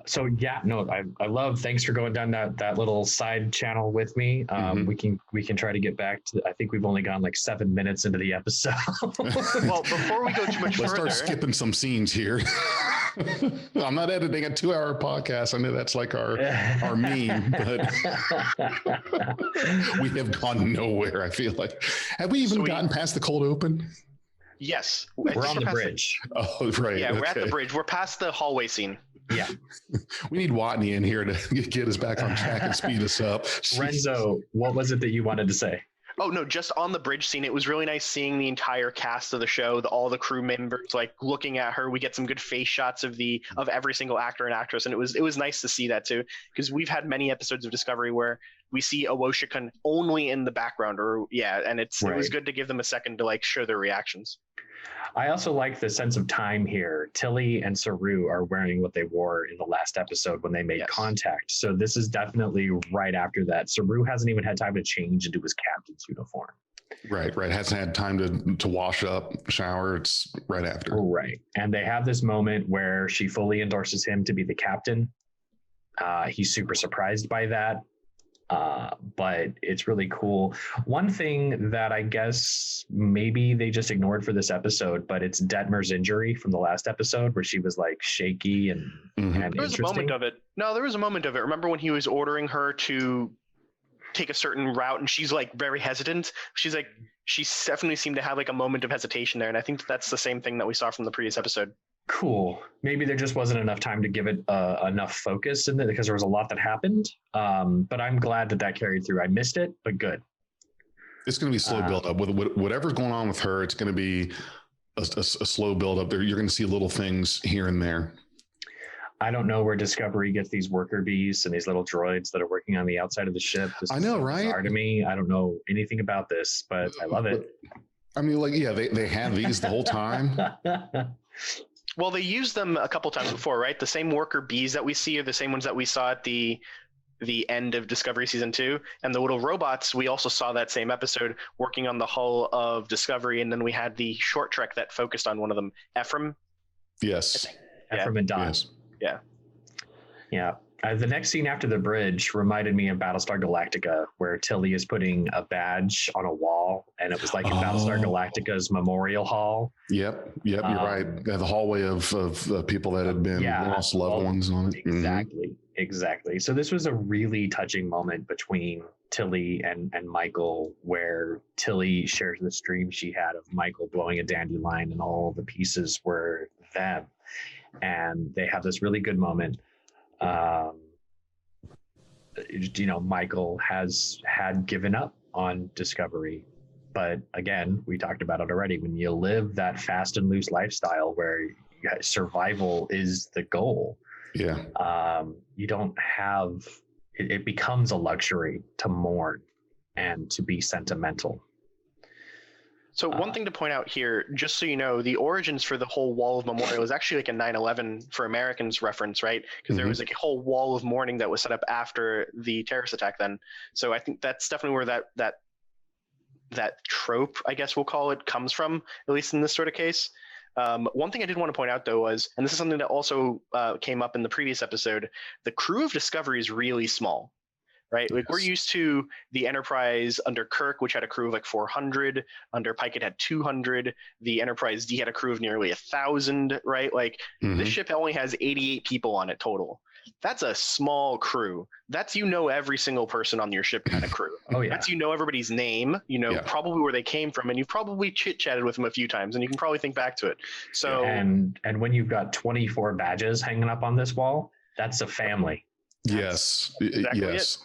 So yeah, no, I love, thanks for going down that little side channel with me. We can try to get back to, I think we've only gone like 7 minutes into the episode. Well, before we go too much let's further, start skipping some scenes here. I'm not editing a 2-hour podcast. I know that's like our meme, but we have gone nowhere. I feel like, have we even gotten past the cold open? Yes, we're on the bridge. Oh, right. Yeah, we're at the bridge. We're past the hallway scene. Yeah. We need Watney in here to get us back on track and speed us up. Renzo, what was it that you wanted to say? Oh, no, just on the bridge scene, it was really nice seeing the entire cast of the show, all the crew members, like looking at her. We get some good face shots of every single actor and actress, and it was nice to see that too, because we've had many episodes of Discovery where we see Awoshika only in the background, and it was good to give them a second to like show their reactions. I also like the sense of time here. Tilly and Saru are wearing what they wore in the last episode when they made contact. So this is definitely right after that. Saru hasn't even had time to change into his captain's uniform. Right. Hasn't had time to wash up, shower. It's right after. Right. And they have this moment where she fully endorses him to be the captain. He's super surprised by that. But it's really cool. One thing that I guess maybe they just ignored for this episode, but it's Detmer's injury from the last episode where she was like shaky and there was a moment of it. No, there was a moment of it. Remember when he was ordering her to take a certain route, and she's like very hesitant. She definitely seemed to have like a moment of hesitation there, and I think that's the same thing that we saw from the previous episode. Cool. Maybe there just wasn't enough time to give it enough focus in it because there was a lot that happened. But I'm glad that carried through. I missed it, but good. It's going to be slow build up with whatever's going on with her. It's going to be a slow build up there. You're going to see little things here and there. I don't know where Discovery gets these worker bees and these little droids that are working on the outside of the ship. I know, right? Bizarre to me. I don't know anything about this, but I love it. I mean, like, yeah, they have these the whole time. Well, they used them a couple times before, right? The same worker bees that we see are the same ones that we saw at the end of Discovery Season 2. And the little robots, we also saw that same episode working on the hull of Discovery. And then we had the short trek that focused on one of them, Ephraim. Yes. Ephraim and Don. Yes. Yeah. Yeah. The next scene after the bridge reminded me of Battlestar Galactica, where Tilly is putting a badge on a wall, and it was like in Battlestar Galactica's memorial hall. Yep, you're right. The hallway of people that had been lost loved ones on it. Exactly. So this was a really touching moment between Tilly and Michael, where Tilly shares this dream she had of Michael blowing a dandelion, and all the pieces were them, and they have this really good moment. Michael had given up on Discovery, but again, we talked about it already. When you live that fast and loose lifestyle where survival is the goal, you don't have it becomes a luxury to mourn and to be sentimental. So one thing to point out here, just so you know, the origins for the whole wall of memorial is actually like a 9/11 for Americans reference, right? Because there was like a whole wall of mourning that was set up after the terrorist attack then. So I think that's definitely where that trope, I guess we'll call it, comes from, at least in this sort of case. One thing I did want to point out, though, was, and this is something that also came up in the previous episode, the crew of Discovery is really small. Right, like we're used to the Enterprise under Kirk, which had a crew of like 400. Under Pike, it had 200. The Enterprise D had a crew of nearly 1,000. Right, like this ship only has 88 people on it total. That's a small crew. That's every single person on your ship kind of crew. Oh yeah. That's everybody's name. Probably where they came from, and you've probably chit chatted with them a few times, and you can probably think back to it. So and when you've got 24 badges hanging up on this wall, that's a family. Yes. Exactly yes. It.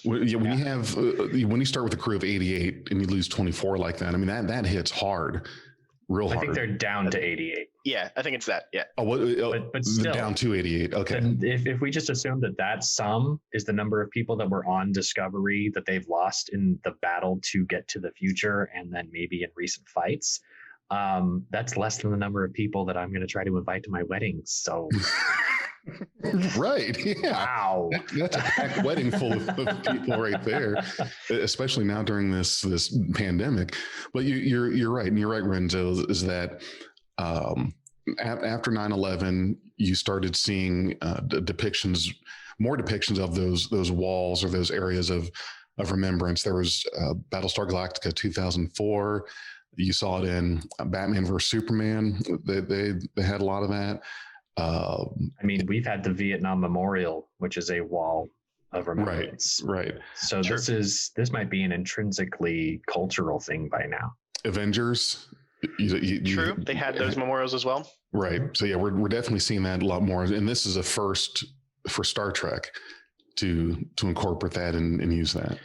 When you start with a crew of 88 and you lose 24 like that, I mean that hits hard, real hard. I think they're down to 88. Yeah, I think it's that. Yeah. But still, down to 88. Okay. Then if we just assume that sum is the number of people that were on Discovery that they've lost in the battle to get to the future, and then maybe in recent fights, that's less than the number of people that I'm going to try to invite to my wedding. So. Right. Yeah. Wow. That's a packed wedding full of people right there, especially now during this pandemic. But you're right. And you're right, Renzo, is that after 9/11, you started seeing more depictions of those walls or those areas of remembrance. There was Battlestar Galactica 2004. You saw it in Batman vs. Superman. They had a lot of that. I mean, we've had the Vietnam Memorial, which is a wall of remembrance. Right. So this might be an intrinsically cultural thing by now. Avengers. True. They had those memorials as well. Right. So yeah, we're definitely seeing that a lot more. And this is a first for Star Trek to incorporate that and use that.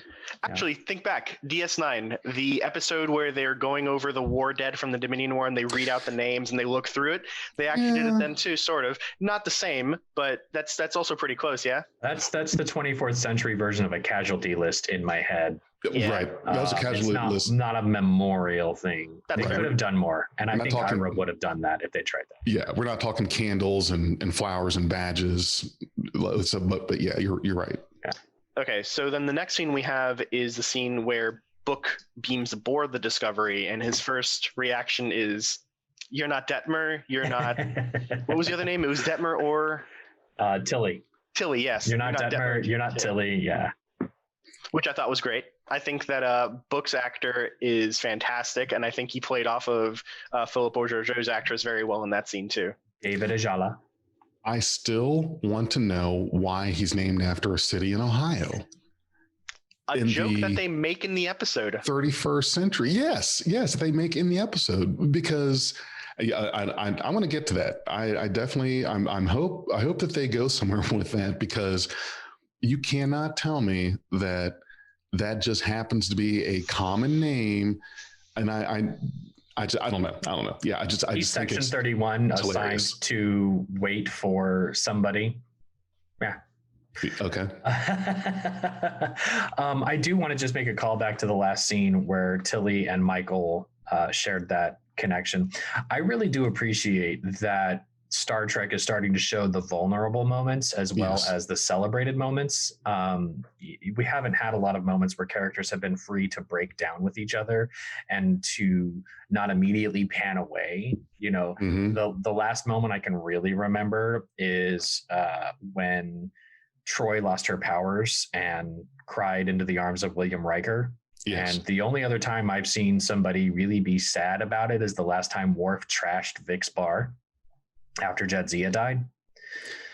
Actually, think back, DS9, the episode where they're going over the war dead from the Dominion War and they read out the names and they look through it. They actually did it then too, sort of. Not the same, but that's also pretty close, yeah? That's the 24th century version of a casualty list in my head. Yeah. Right. That was a casualty list. Not a memorial thing. They could have done more. And I think Ira would have done that if they tried that. Yeah, we're not talking candles and flowers and badges. But yeah, you're right. Yeah. Okay, so then the next scene we have is the scene where Book beams aboard the Discovery, and his first reaction is, "You're not Detmer. You're not." What was the other name? It was Detmer or Tilly. Tilly, yes. You're not Detmer. You're not Tilly. Yeah. Which I thought was great. I think that Book's actor is fantastic, and I think he played off of Philip Bourgeois' actress very well in that scene too. David Ajala. I still want to know why he's named after a city in Ohio. A joke that they make in the episode. 31st century. Yes, they make in the episode, because I want to get to that. I definitely I hope that they go somewhere with that, because you cannot tell me that just happens to be a common name. And I don't know. Yeah, I just Section think 31 assigned hilarious. to wait for somebody. Yeah. Okay. I do want to just make a call back to the last scene where Tilly and Michael shared that connection. I really do appreciate that Star Trek is starting to show the vulnerable moments as well as the celebrated moments. We haven't had a lot of moments where characters have been free to break down with each other and to not immediately pan away. You know, the last moment I can really remember is when Troy lost her powers and cried into the arms of William Riker. Yes. And the only other time I've seen somebody really be sad about it is the last time Worf trashed Vic's bar after Jadzia died.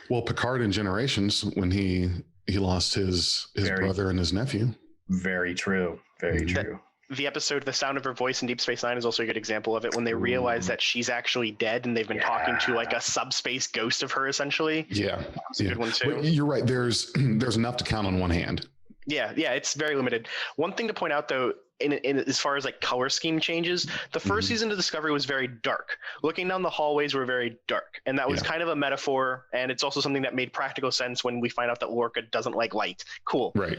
Well, Picard in Generations, when he lost his brother and his nephew. Very true. Very true. The episode The Sound of Her Voice in Deep Space Nine is also a good example of it, when they realize that she's actually dead and they've been talking to like a subspace ghost of her, essentially. Yeah. That's a good one too. But you're right. There's enough to count on one hand. Yeah, it's very limited. One thing to point out, though, in as far as like color scheme changes, the first season of Discovery was very dark. Looking down the hallways were very dark, and that was kind of a metaphor, and it's also something that made practical sense when we find out that Lorca doesn't like light. Cool. Right.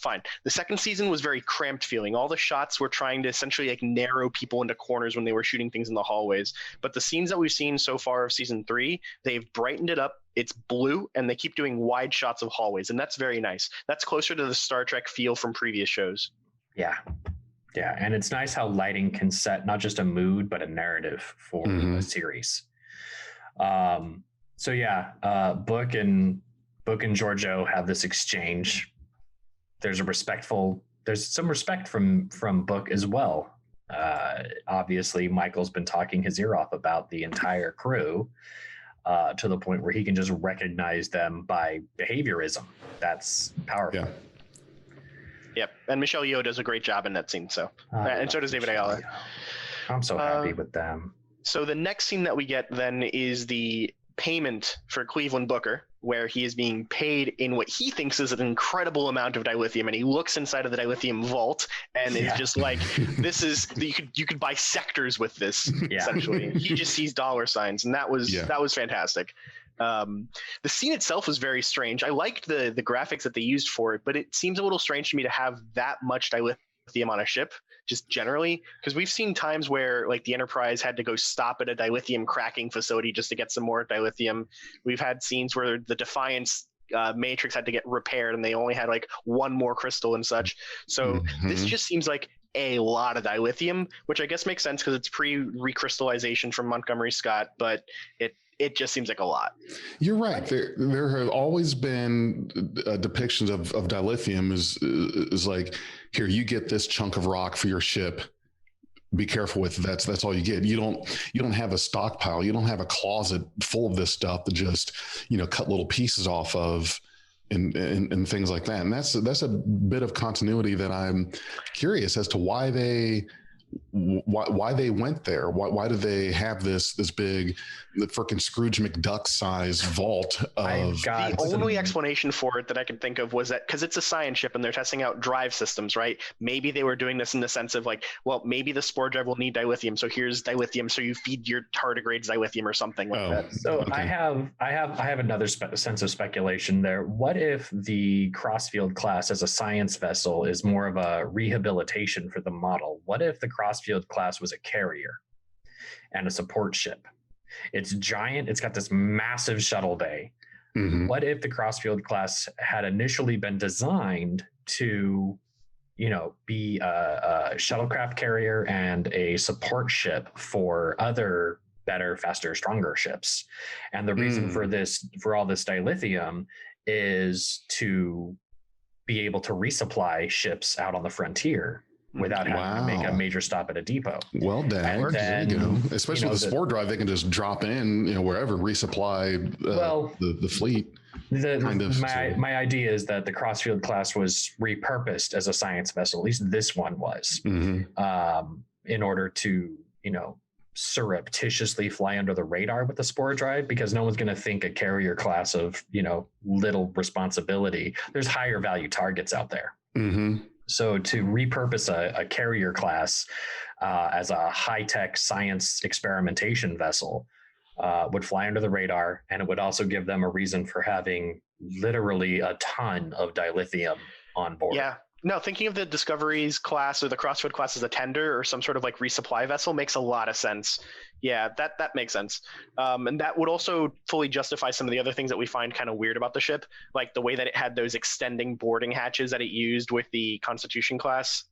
Fine. The second season was very cramped feeling. All the shots were trying to essentially like narrow people into corners when they were shooting things in the hallways. But the scenes that we've seen so far of season 3, they've brightened it up. It's blue, and they keep doing wide shots of hallways, and that's very nice. That's closer to the Star Trek feel from previous shows. Yeah, and it's nice how lighting can set not just a mood but a narrative for a series. Book and Giorgio have this exchange. There's some respect from Book as well. Obviously, Michael's been talking his ear off about the entire crew. To the point where he can just recognize them by behaviorism. That's powerful. Yeah. Yep. And Michelle Yeoh does a great job in that scene. So, and so does David Ayala. I'm so happy with them. So the next scene that we get then is the payment for Cleveland Booker, where he is being paid in what he thinks is an incredible amount of dilithium, and he looks inside of the dilithium vault and is just like, this is you could buy sectors with this. Essentially, he just sees dollar signs, and that was fantastic. The scene itself was very strange. I liked the graphics that they used for it, but it seems a little strange to me to have that much dilithium on a ship, just generally, because we've seen times where like the Enterprise had to go stop at a dilithium cracking facility just to get some more dilithium. We've had scenes where the Defiance matrix had to get repaired and they only had like one more crystal and such. So this just seems like a lot of dilithium, which I guess makes sense because it's pre-recrystallization from Montgomery Scott, but it just seems like a lot. You're right. There have always been depictions of dilithium is like, here, you get this chunk of rock for your ship. Be careful with it. That's all you get. You don't have a stockpile. You don't have a closet full of this stuff to just, cut little pieces off of and things like that. And that's a bit of continuity that I'm curious as to why they went there. Why do they have this big, the freaking Scrooge McDuck size vault of? The only explanation for it that I could think of was that because it's a science ship and they're testing out drive systems, right? Maybe they were doing this in the sense of like, well, maybe the spore drive will need dilithium, so here's dilithium, so you feed your tardigrades dilithium or something like that. So okay. I have another sense of speculation there. What if the Crossfield class as a science vessel is more of a rehabilitation for the model? What if the Crossfield class was a carrier and a support ship? It's giant. It's got this massive shuttle bay. What if the Crossfield class had initially been designed to, be a shuttlecraft carrier and a support ship for other better, faster, stronger ships? And the reason for all this dilithium is to be able to resupply ships out on the frontier without having to make a major stop at a depot. Well, Dag, there you go. Especially with the spore drive, they can just drop in, wherever, resupply the fleet. My idea is that the Crossfield class was repurposed as a science vessel. At least this one was, in order to, surreptitiously fly under the radar with the spore drive, because no one's going to think a carrier class of, little responsibility. There's higher value targets out there. So to repurpose a carrier class as a high-tech science experimentation vessel would fly under the radar, and it would also give them a reason for having literally a ton of dilithium on board. Yeah. No, thinking of the Discovery's class or the Crossfield class as a tender or some sort of like resupply vessel makes a lot of sense. Yeah, that makes sense. And that would also fully justify some of the other things that we find kind of weird about the ship, like the way that it had those extending boarding hatches that it used with the Constitution class.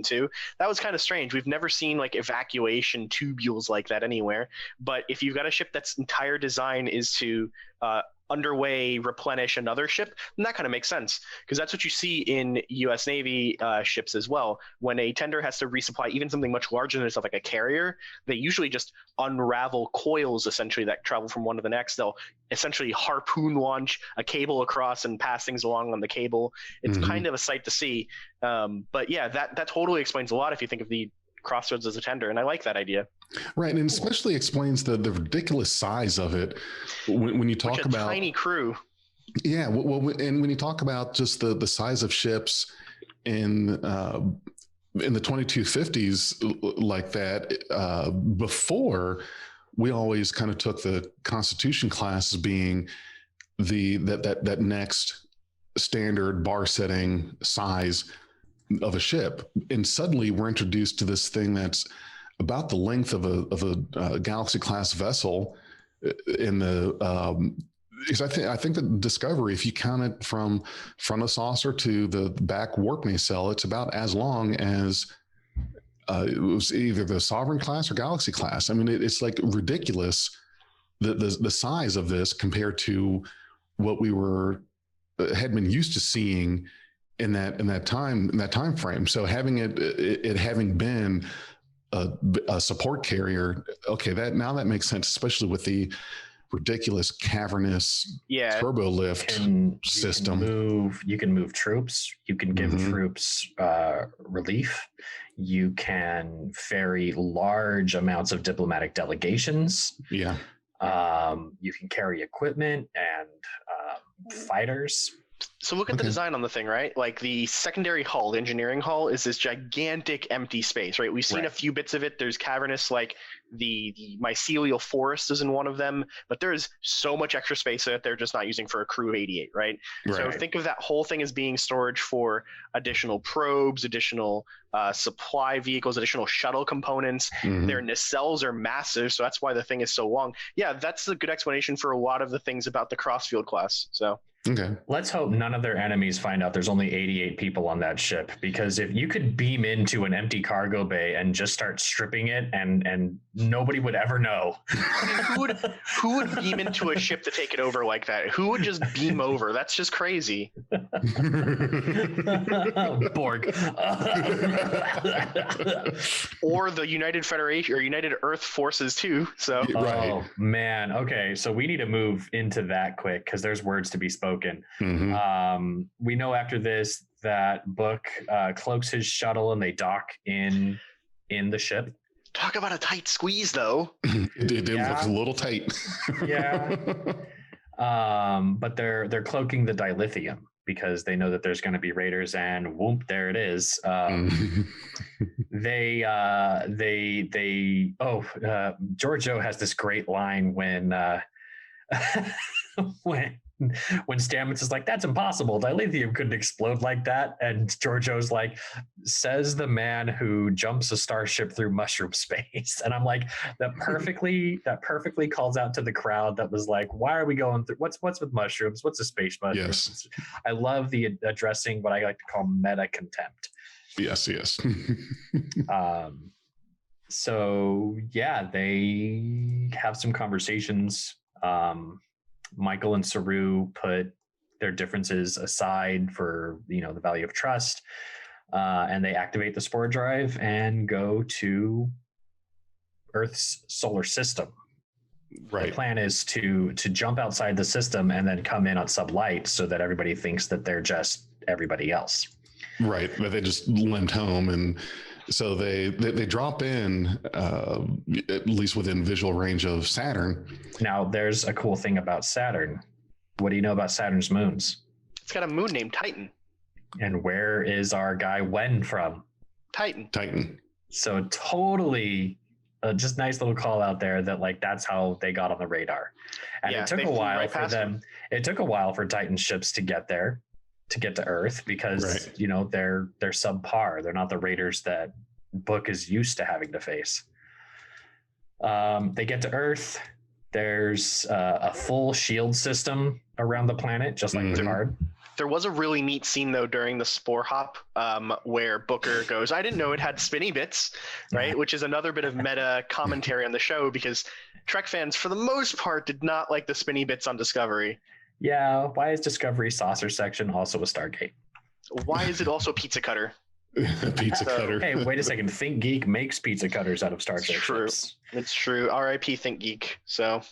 Too. That was kind of strange. We've never seen like evacuation tubules like that anywhere. But if you've got a ship that's entire design is to underway replenish another ship, then that kind of makes sense, because that's what you see in U.S. Navy ships as well. When a tender has to resupply even something much larger than itself, like a carrier, they usually just unravel coils essentially that travel from one to the next. They'll essentially harpoon launch a cable across and pass things along on the cable. It's kind of a sight to see. But yeah, that totally explains a lot if you think of the Crossroads as a tender, and I like that idea. Right, and especially explains the ridiculous size of it when you talk about tiny crew. Yeah, well, and when you talk about just the size of ships in the 2250s like that, before, we always kind of took the Constitution class as being that next standard bar setting size of a ship, and suddenly we're introduced to this thing that's about the length of a Galaxy class vessel in the because I think the Discovery, if you count it from front of saucer to the back warp nacelle, it's about as long as it was either the Sovereign class or Galaxy class. I mean, it's like ridiculous the size of this compared to what we had been used to seeing in that time frame. So having it having been a support carrier, okay, that makes sense, especially with the ridiculous cavernous turbo lift system. You can move troops. You can give troops relief. You can ferry large amounts of diplomatic delegations. Yeah. You can carry equipment and fighters. So look at the design on the thing, right? Like the secondary hull, the engineering hull, is this gigantic empty space, right? We've seen a few bits of it. There's cavernous, like the mycelial forest is in one of them, but there is so much extra space that they're just not using for a crew of 88, right? So think of that whole thing as being storage for additional probes, additional supply vehicles, additional shuttle components. Their nacelles are massive, so that's why the thing is so long. Yeah, that's a good explanation for a lot of the things about the Crossfield class. So. Okay. Let's hope none of their enemies find out there's only 88 people on that ship, because if you could beam into an empty cargo bay and just start stripping it and nobody would ever know. who would beam into a ship to take it over like that? Who would just beam over? That's just crazy. Borg. Or the United Federation or United Earth Forces too. So Oh man. Okay. So we need to move into that quick, because there's words to be spoken. We know after this that Book cloaks his shuttle and they dock in the ship. Talk about a tight squeeze, though. It did look a little tight. Yeah. But they're cloaking the dilithium because they know that there's going to be raiders, and whoop, there it is. Giorgio has this great line when when Stamets is like, that's impossible, dilithium couldn't explode like that, and Giorgio's like, says the man who jumps a starship through mushroom space. And I'm like, that perfectly calls out to the crowd that was like, why are we going through what's with mushrooms, what's a space mushroom? Yes. I love the addressing what I like to call meta contempt. Yes. So yeah, they have some conversations. Michael and Saru put their differences aside for, the value of trust, and they activate the spore drive and go to Earth's solar system. Right. The plan is to jump outside the system and then come in on sublight so that everybody thinks that they're just everybody else. Right, but they just limped home, and so they drop in at least within visual range of Saturn. Now, there's a cool thing about Saturn. What do you know about Saturn's moons? It's got a moon named Titan. And where is our guy Wen from? Titan. So totally, just nice little call out there that like that's how they got on the radar. And Yeah, it took they a flew while right for past them. It took a while for Titan ships to get there, to get to Earth, because Right. you know they're subpar. They're not the raiders that Book is used to having to face. They get to Earth. There's a full shield system around the planet, just like Picard. There was a really neat scene though during the spore hop where Booker goes, I didn't know it had spinny bits, right? Which is another bit of meta commentary on the show, because Trek fans for the most part did not like the spinny bits on Discovery. Yeah, why is Discovery saucer section also a Stargate? Why is it also pizza cutter? Pizza cutter. Hey, wait a second. Think Geek makes pizza cutters out of Stargate True. ships. It's true. R.I.P. Think Geek. So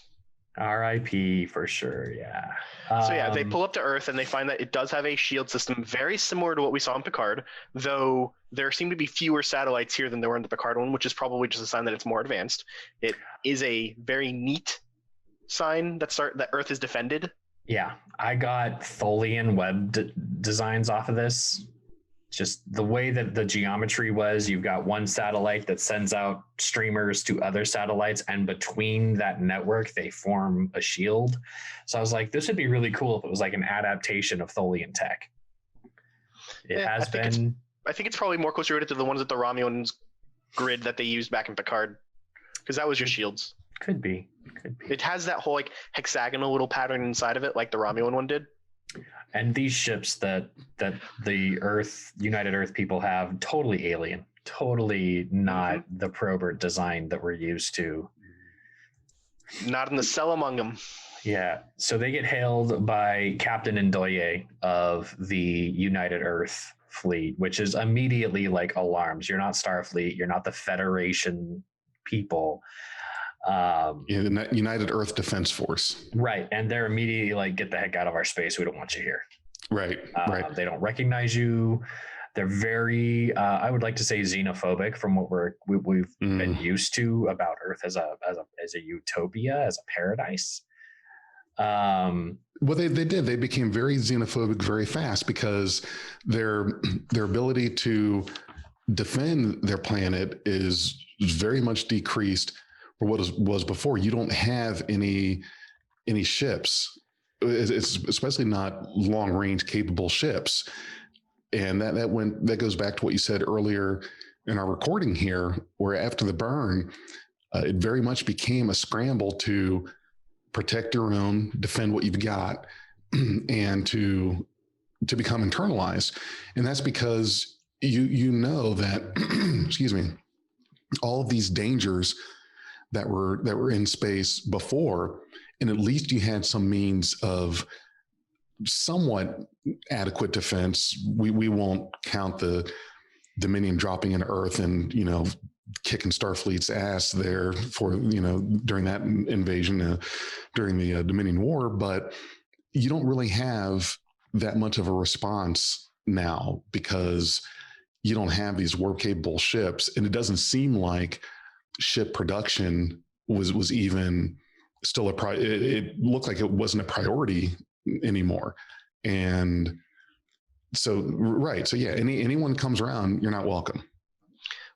R.I.P. for sure. Yeah. So yeah, they pull up to Earth and they find that it does have a shield system very similar to what we saw in Picard, though there seem to be fewer satellites here than there were in the Picard one, which is probably just a sign that it's more advanced. It is a very neat sign that Earth is defended. Yeah, I got Tholian web designs off of this. Just the way that the geometry was, you've got one satellite that sends out streamers to other satellites, and between that network, they form a shield. So I was like, this would be really cool if it was like an adaptation of Tholian tech. I think it's probably more closely related to the ones at the Romulans grid that they used back in Picard, because that was your shields. Could be. It has that whole like hexagonal little pattern inside of it, like the Romulan one did. And these ships that the United Earth people have, totally alien, totally not the Probert design that we're used to. Not in the cell among them. Yeah. So they get hailed by Captain Ndoye of the United Earth fleet, which is immediately like alarms. You're not Starfleet. You're not the Federation people. The United Earth Defense Force. Right. And they're immediately like, get the heck out of our space. We don't want you here. Right. Right. They don't recognize you. They're very, I would like to say, xenophobic from what we've been used to about Earth as a utopia, as a paradise. Well, they did. They became very xenophobic very fast because their ability to defend their planet is very much decreased for what was before. You don't have any ships. It's especially not long range capable ships. And that goes back to what you said earlier in our recording here, where after the burn, it very much became a scramble to protect your own, defend what you've got, and to become internalized. And that's because you know that, excuse me, all of these dangers that were in space before, and at least you had some means of somewhat adequate defense. We won't count the Dominion dropping into Earth and, kicking Starfleet's ass there for, during that invasion, during the Dominion War, but you don't really have that much of a response now because you don't have these warp capable ships. And it doesn't seem like ship production was even still it looked like it wasn't a priority anymore. And so, right. So yeah, anyone comes around, you're not welcome.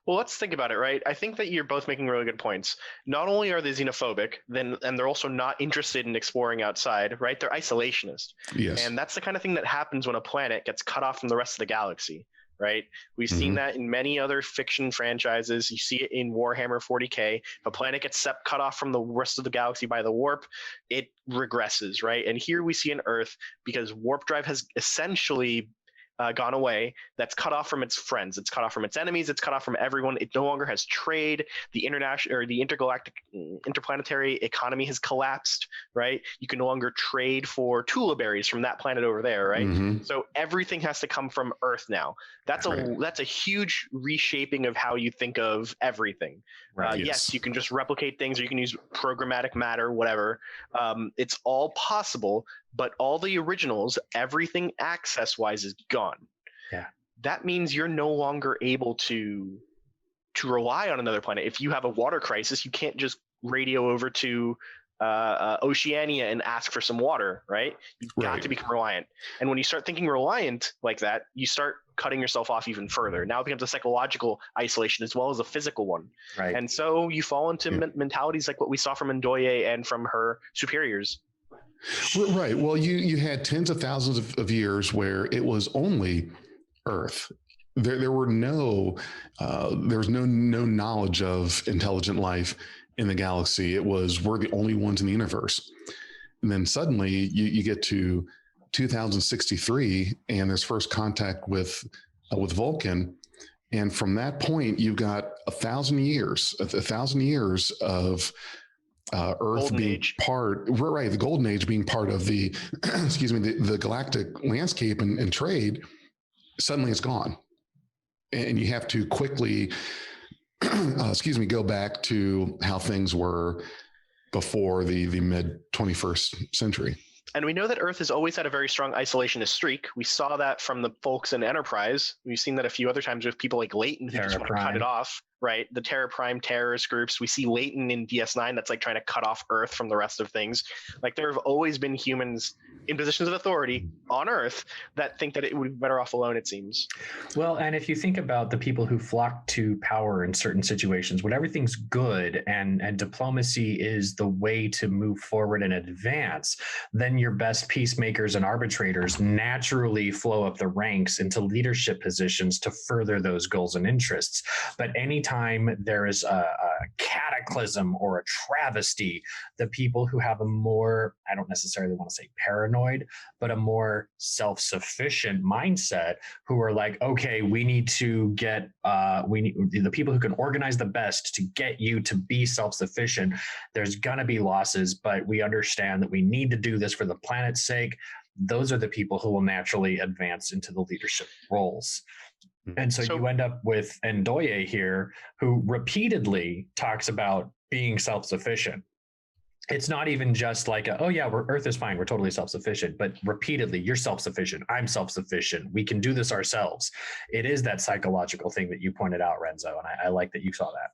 Well, let's think about it, right? I think that you're both making really good points. Not only are they xenophobic, and they're also not interested in exploring outside, right? They're isolationist. Yes. And that's the kind of thing that happens when a planet gets cut off from the rest of the galaxy, right? We've seen that in many other fiction franchises. You see it in Warhammer 40K. If a planet gets cut off from the rest of the galaxy by the warp, it regresses, right? And here we see an Earth, because warp drive has essentially gone away, that's cut off from its friends, it's cut off from its enemies, it's cut off from everyone. It no longer has trade. The international or the intergalactic interplanetary economy has collapsed, right? You can no longer trade for tula berries from that planet over there, right? Mm-hmm. So everything has to come from Earth now. That's a huge reshaping of how you think of everything. Right. Yes, you can just replicate things, or you can use programmatic matter, whatever. It's all possible, but all the originals, everything access-wise is gone. Yeah. That means you're no longer able to rely on another planet. If you have a water crisis, you can't just radio over to Oceania and ask for some water, right? You've got to become reliant. And when you start thinking reliant like that, you start cutting yourself off even further. Now it becomes a psychological isolation as well as a physical one. Right. And so you fall into mentalities like what we saw from Ndoye and from her superiors. Right. Well, you had tens of thousands of years where it was only Earth. There was no knowledge of intelligent life in the galaxy. It was, we're the only ones in the universe. And then suddenly you get to 2063 and there's first contact with Vulcan. And from that point, you've got 1,000 years of Earth Golden being Age. the Golden Age being part of the, the galactic landscape and trade. Suddenly it's gone. And you have to quickly, go back to how things were before the mid 21st century. And we know that Earth has always had a very strong isolationist streak. We saw that from the folks in Enterprise. We've seen that a few other times with people like Leighton who just want to cut it off, right? The Terra Prime terrorist groups. We see Leighton in DS9 that's like trying to cut off Earth from the rest of things. Like there have always been humans in positions of authority on Earth that think that it would be better off alone, it seems. Well, and if you think about the people who flock to power in certain situations, when everything's good and diplomacy is the way to move forward and advance, then your best peacemakers and arbitrators naturally flow up the ranks into leadership positions to further those goals and interests. But anytime there is a cataclysm or a travesty, the people who have a more, I don't necessarily want to say paranoid, but a more self-sufficient mindset, who are like, okay, we need to get, the people who can organize the best to get you to be self-sufficient. There's going to be losses, but we understand that we need to do this for the planet's sake. Those are the people who will naturally advance into the leadership roles. And so you end up with Ndoye here, who repeatedly talks about being self-sufficient. It's not even just like, Earth is fine, we're totally self-sufficient, but repeatedly, you're self-sufficient, I'm self-sufficient, we can do this ourselves. It is that psychological thing that you pointed out, Renzo, and I like that you saw that.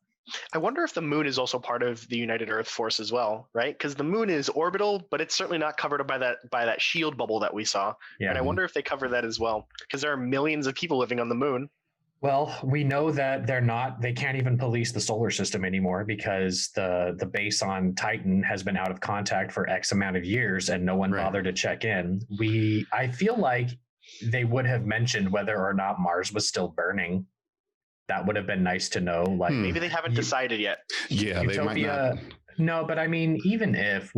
I wonder if the moon is also part of the United Earth Force as well, right? Because the moon is orbital, but it's certainly not covered by that shield bubble that we saw. Yeah. And I wonder if they cover that as well, because there are millions of people living on the moon. Well, we know that they can't even police the solar system anymore because the base on Titan has been out of contact for X amount of years and no one bothered to check in. I feel like they would have mentioned whether or not Mars was still burning. That would have been nice to know. Like maybe they haven't decided yet. Yeah, Utopia, they might not. No, but I mean, even if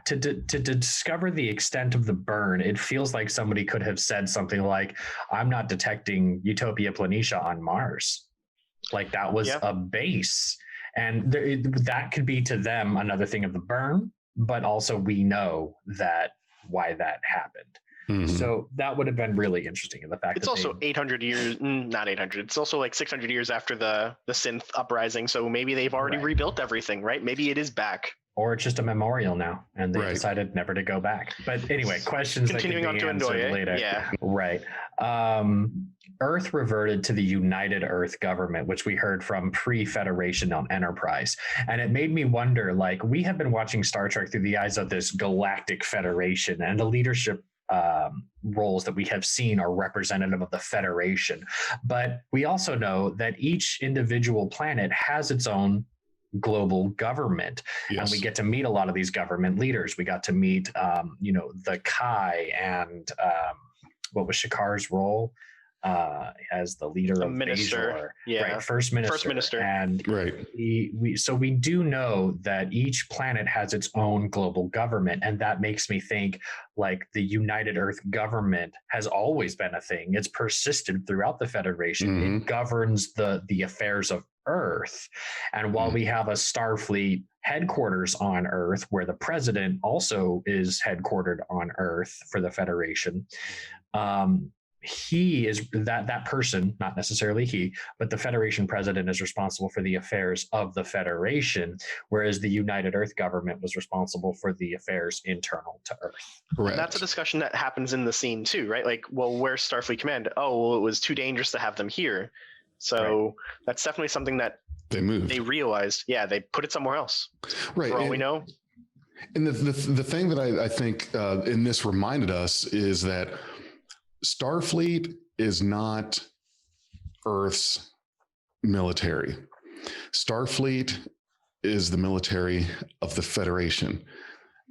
to discover the extent of the burn, it feels like somebody could have said something like, I'm not detecting Utopia Planitia on Mars. Like that was a base. And that could be to them another thing of the burn, but also we know why that happened. Mm-hmm. So that would have been really interesting. In the fact it's also 800 years, not 800. It's also like 600 years after the synth uprising. So maybe they've already rebuilt everything, right? Maybe it is back. Or it's just a memorial now, and they decided never to go back. But anyway, questions continuing that can be answered later. Yeah. Right. Earth reverted to the United Earth government, which we heard from pre-Federation on Enterprise. And it made me wonder, like, we have been watching Star Trek through the eyes of this galactic federation, and the leadership roles that we have seen are representative of the Federation. But we also know that each individual planet has its own global government. Yes. And we get to meet a lot of these government leaders. We got to meet, the Kai and what was Shakar's role? as the leader of minister. Bajor, right? First minister. And we do know that each planet has its own global government, and that makes me think like the United Earth government has always been a thing. It's persisted throughout the Federation. It governs the affairs of Earth. And while we have a Starfleet headquarters on Earth, where the president also is headquartered on Earth for the Federation, he is that person, not necessarily he, but the Federation president is responsible for the affairs of the Federation, whereas the United Earth government was responsible for the affairs internal to Earth. Correct. And that's a discussion that happens in the scene too, right? Like, well, where's Starfleet Command? Oh, well, it was too dangerous to have them here. So that's definitely something that they moved. They realized, they put it somewhere else. Right. For all we know. And the thing that I think in this reminded us is that Starfleet is not Earth's military. Starfleet is the military of the Federation.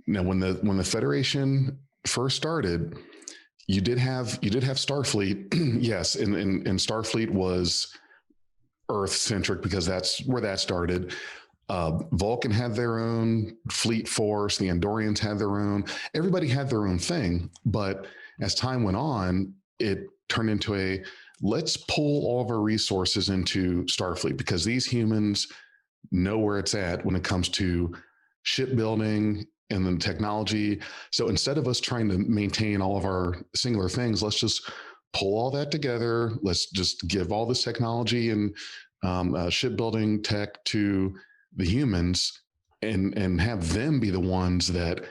Now, when the Federation first started, you did have Starfleet, yes, and Starfleet was Earth-centric because that's where that started. Vulcan had their own fleet force. The Andorians had their own. Everybody had their own thing. But as time went on, it turned into let's pull all of our resources into Starfleet because these humans know where it's at when it comes to shipbuilding and then technology. So instead of us trying to maintain all of our singular things, let's just pull all that together. Let's just give all this technology and shipbuilding tech to the humans and have them be the ones that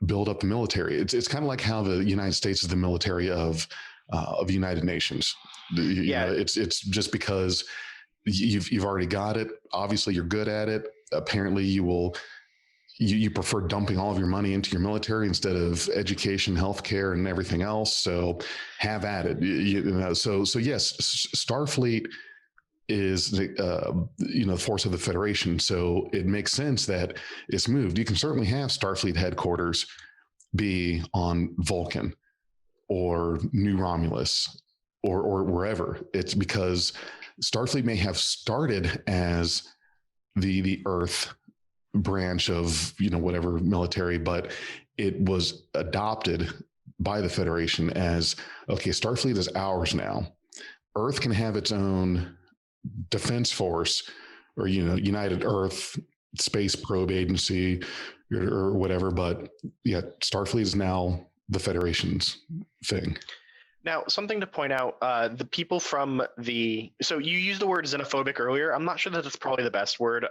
build up the military. It's kind of like how the United States is the military of the United Nations. You know, it's just because you've already got it. Obviously, you're good at it. Apparently, you prefer dumping all of your money into your military instead of education, healthcare, and everything else. So have at it. So yes, Starfleet is the force of the Federation. So it makes sense that it's moved. You can certainly have Starfleet headquarters be on Vulcan or New Romulus or wherever. It's because Starfleet may have started as the Earth branch of whatever military, but it was adopted by the Federation as, okay, Starfleet is ours now. Earth can have its own defense force or United Earth Space Probe Agency or whatever, but Starfleet is now the Federation's thing. Now, something to point out, the people from so you used the word xenophobic earlier. I'm not sure that that's probably the best word,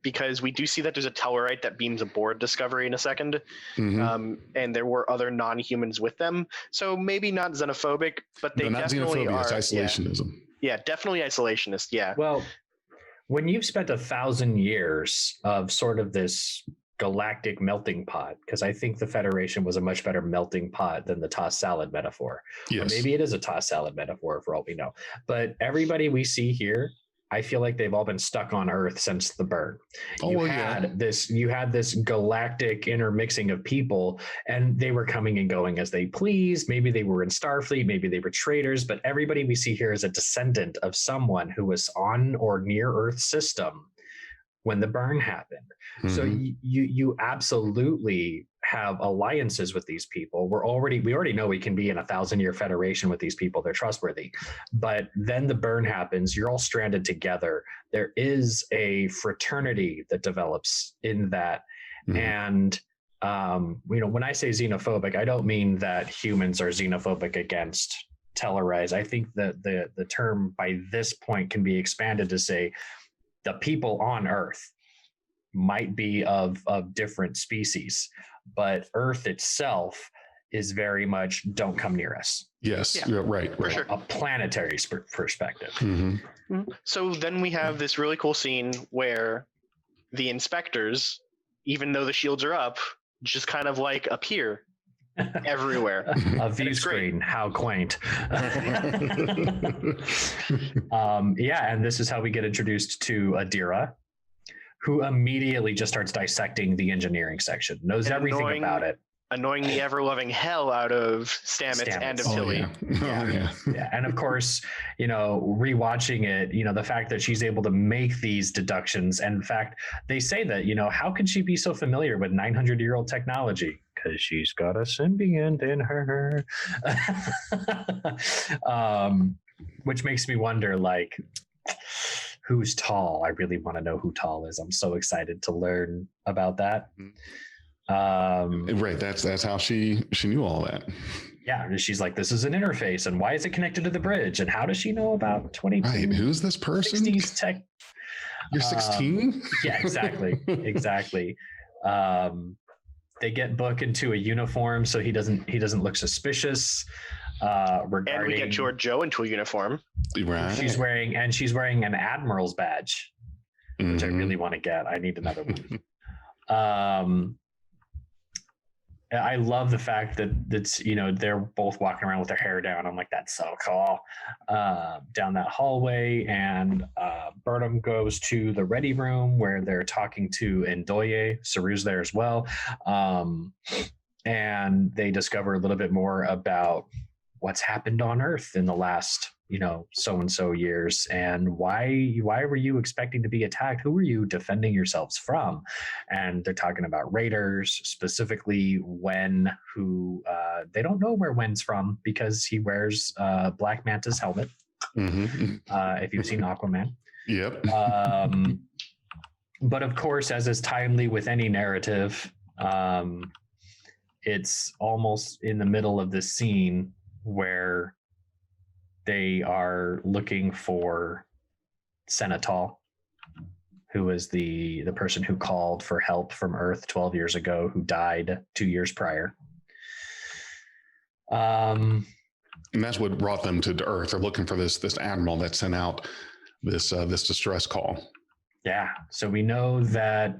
because we do see that there's a Tellarite that beams aboard Discovery in a second, and there were other non-humans with them. So maybe not xenophobic, but they definitely are. It's isolationism. Yeah, definitely isolationist. Yeah. Well, when you've spent 1,000 years of sort of this galactic melting pot, because I think the Federation was a much better melting pot than the tossed salad metaphor. Yes. Or maybe it is a tossed salad metaphor for all we know. But everybody we see here, I feel like they've all been stuck on Earth since the burn. You had this galactic intermixing of people, and they were coming and going as they pleased. Maybe they were in Starfleet, maybe they were traitors, but everybody we see here is a descendant of someone who was on or near Earth's system when the burn happened. So you absolutely have alliances with these people. We already know we can be in a 1,000-year Federation with these people. They're trustworthy. But then the burn happens. You're all stranded together. There is a fraternity that develops in that. And when I say xenophobic, I don't mean that humans are xenophobic against Tellarites. I think that the term by this point can be expanded to say the people on Earth might be of different species, but Earth itself is very much don't come near us. Yes, right. For sure. A planetary perspective. So then we have this really cool scene where the inspectors, even though the shields are up, just kind of like appear everywhere. A view screen, how quaint. And this is how we get introduced to Adira, who immediately just starts dissecting the engineering section, knows everything about it. annoying the ever-loving hell out of Stamets and of Tilly. Yeah. And of course, rewatching it, the fact that she's able to make these deductions. And in fact, they say that, how can she be so familiar with 900-year-old technology? Because she's got a symbiont in her. Which makes me wonder, like, who's tall? I really want to know who tall is. I'm so excited to learn about that. Right. That's how she knew all that. Yeah. She's like, this is an interface, and why is it connected to the bridge? And how does she know about 22? Right. Who's this person? 60s tech. You're 16? Yeah, exactly. Exactly. They get Book into a uniform so he doesn't look suspicious. Regarding, and we get Joe into a uniform. Right. She's wearing an admiral's badge, which I really want to get. I need another one. I love the fact that they're both walking around with their hair down. I'm like, that's so cool. Down that hallway, and Burnham goes to the ready room where they're talking to Ndoye. Saru's there as well, and they discover a little bit more about what's happened on Earth in the last so and so years, and why were you expecting to be attacked? Who were you defending yourselves from? And they're talking about raiders, specifically Wen, who they don't know where Wen's from because he wears Black Manta's helmet. If you've seen Aquaman. Yep. But of course, as is timely with any narrative, it's almost in the middle of this scene where they are looking for Senatol, who is the person who called for help from Earth 12 years ago, who died 2 years prior. And that's what brought them to Earth. They're looking for this admiral that sent out this distress call. Yeah. So we know that,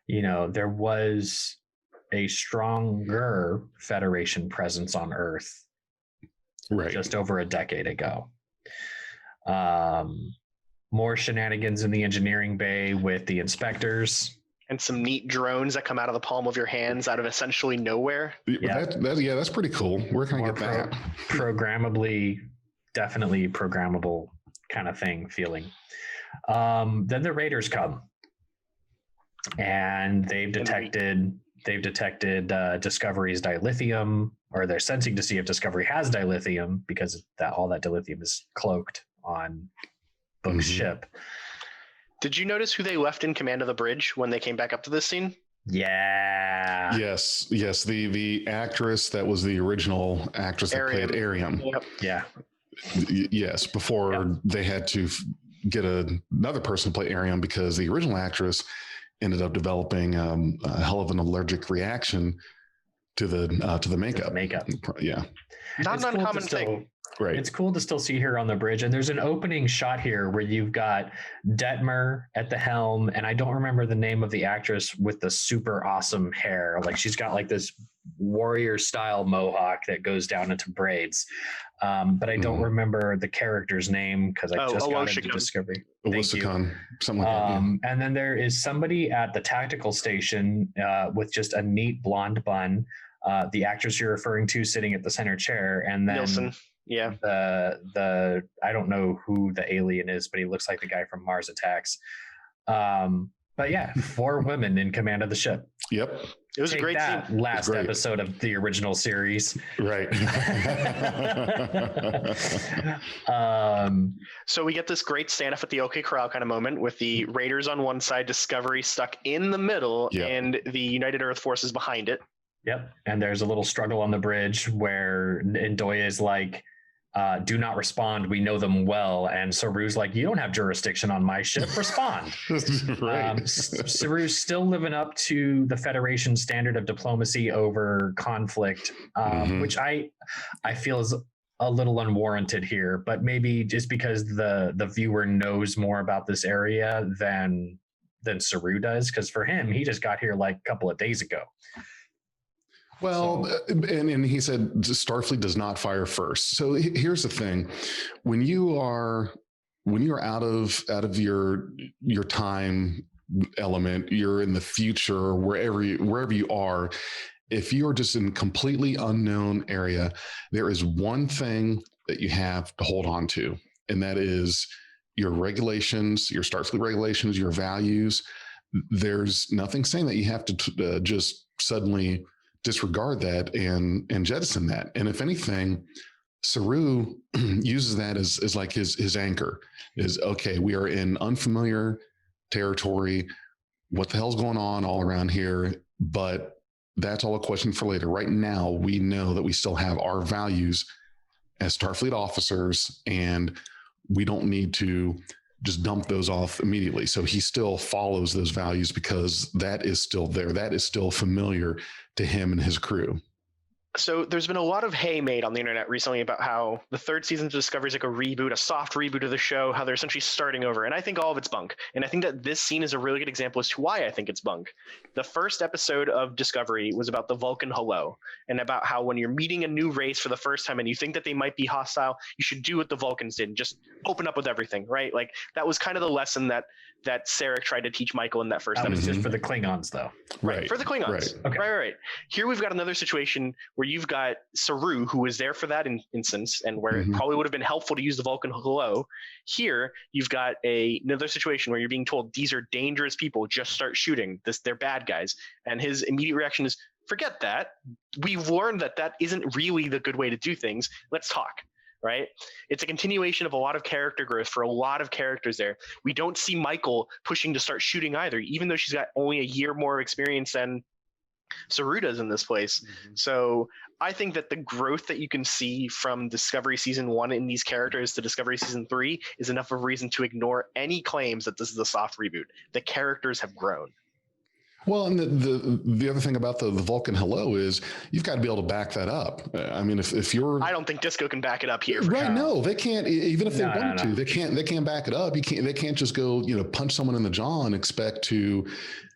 there was a stronger Federation presence on Earth just over a decade ago. More shenanigans in the engineering bay with the inspectors. And some neat drones that come out of the palm of your hands out of essentially nowhere. Yeah, that's pretty cool. Where can I get that? Definitely programmable kind of thing feeling. Then the raiders come, and they've detected Discovery's dilithium, or they're sensing to see if Discovery has dilithium, because all that dilithium is cloaked on Book's ship. Did you notice who they left in command of the bridge when they came back up to this scene? Yeah. Yes. The actress that was the original actress that played Ariam. Yep. Yeah. Yes. Before they had to get another person to play Ariam, because the original actress ended up developing a hell of an allergic reaction to the makeup. Yeah. Not an uncommon thing. Right. It's cool to still see her on the bridge. And there's an opening shot here where you've got Detmer at the helm, and I don't remember the name of the actress with the super awesome hair. Like, she's got like this warrior style mohawk that goes down into braids. But I don't remember the character's name because I just got into Discovery. Owosekun, something like that. And then there is somebody at the tactical station with just a neat blonde bun. The actress you're referring to sitting at the center chair, and then Nielsen. Yeah. The I don't know who the alien is, but he looks like the guy from Mars Attacks. But yeah, 4 women in command of the ship. Yep. It was a great scene. Last episode of the original series. Right. So we get this great standoff at the OK Corral kind of moment with the Raiders on one side, Discovery stuck in the middle, and the United Earth forces behind it. Yep. And there's a little struggle on the bridge where Ndoye is like, do not respond. We know them well. And Saru's like, you don't have jurisdiction on my ship. Respond. Right. Saru's still living up to the Federation standard of diplomacy over conflict, which I feel is a little unwarranted here, but maybe just because the viewer knows more about this area than Saru does. Because for him, he just got here like a couple of days ago. Well, and he said Starfleet does not fire first. So here's the thing: when you are out of your time element, you're in the future, wherever you are, if you're just in completely unknown area, there is one thing that you have to hold on to, and that is your regulations, your Starfleet regulations, your values. There's nothing saying that you have to just suddenly disregard that and jettison that. And if anything, Saru uses that as like his anchor is, okay, we are in unfamiliar territory. What the hell's going on all around here? But that's all a question for later. Right now, we know that we still have our values as Starfleet officers, and we don't need to just dump those off immediately. So he still follows those values because that is still there. That is still familiar to him and his crew. So there's been a lot of hay made on the internet recently about how the third season of Discovery is like a reboot, a soft reboot of the show, how they're essentially starting over. And I think all of it's bunk. And I think that this scene is a really good example as to why I think it's bunk. The first episode of Discovery was about the Vulcan hello, and about how when you're meeting a new race for the first time and you think that they might be hostile, you should do what the Vulcans did and just open up with everything, right? Like that was kind of the lesson that Sarek tried to teach Michael in that first episode. That was just for the Klingons, though. Right. For the Klingons. Right. Okay. Right. Here we've got another situation where you've got Saru, who was there for that instance, and where it probably would have been helpful to use the Vulcan hello. Here you've got another situation where you're being told these are dangerous people, just start shooting. They're bad guys. And his immediate reaction is, forget that. We've learned that isn't really the good way to do things. Let's talk. Right? It's a continuation of a lot of character growth for a lot of characters there. We don't see Michael pushing to start shooting either, even though she's got only a year more experience than Saru does in this place. So I think that the growth that you can see from Discovery Season 1 in these characters to Discovery Season 3 is enough of a reason to ignore any claims that this is a soft reboot. The characters have grown. Well, and the other thing about the Vulcan hello is you've got to be able to back that up. I mean, if you're, I don't think Disco can back it up here. Right? No, they can't. Even if they wanted to, they can't back it up. They can't just go, punch someone in the jaw and expect to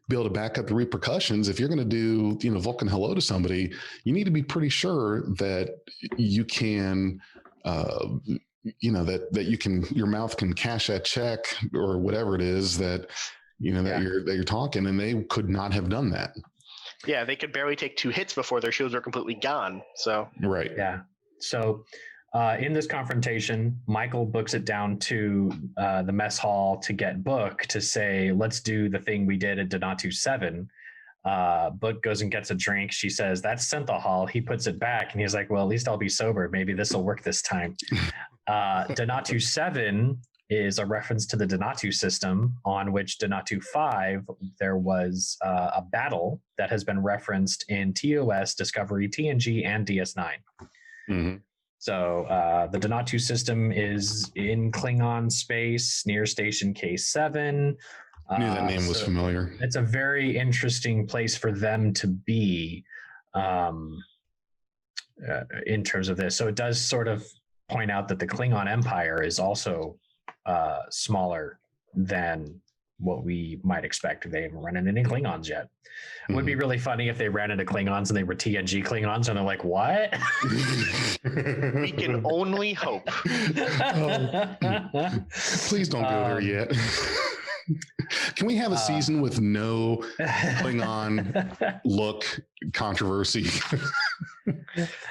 be able to back up the repercussions. If you're going to do, Vulcan hello to somebody, you need to be pretty sure that you can. That you can, your mouth can cash that check or whatever it is that. That you're talking, and they could not have done that. Yeah, they could barely take 2 hits before their shields were completely gone. So right. Yeah. So in this confrontation, Michael books it down to the mess hall to get Book to say, let's do the thing we did at Donatu 7. Book goes and gets a drink. She says, that's synthahol. He puts it back, and he's like, well, at least I'll be sober. Maybe this will work this time. Donatu 7 is a reference to the Donatu system, on which Donatu 5, there was a battle that has been referenced in TOS, Discovery, TNG, and DS9. So the Donatu system is in Klingon space near Station K7. I knew that name was familiar. It's a very interesting place for them to be in terms of this. So it does sort of point out that the Klingon Empire is also smaller than what we might expect. They haven't run into any Klingons yet. It would be really funny if they ran into Klingons and they were TNG Klingons and they're like, what? We can only hope. Please don't go there yet. Can we have a season with no Klingon look controversy?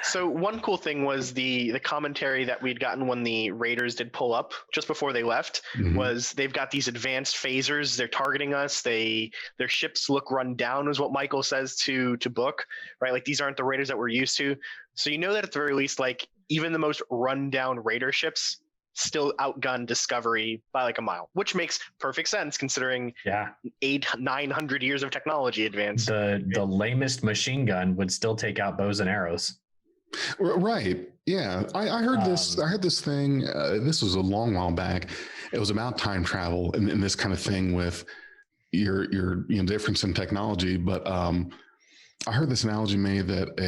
So one cool thing was the commentary that we'd gotten when the Raiders did pull up just before they left was they've got these advanced phasers. They're targeting us. Their ships look run down, is what Michael says to Book, right? Like these aren't the Raiders that we're used to. So you know that at the very least, like even the most run down Raider ships still outgun Discovery by like a mile, which makes perfect sense considering 900 years of technology advance. The lamest machine gun would still take out bows and arrows. Right. Yeah. I heard this. I heard this thing. This was a long while back. It was about time travel and this kind of thing with your difference in technology. But I heard this analogy made that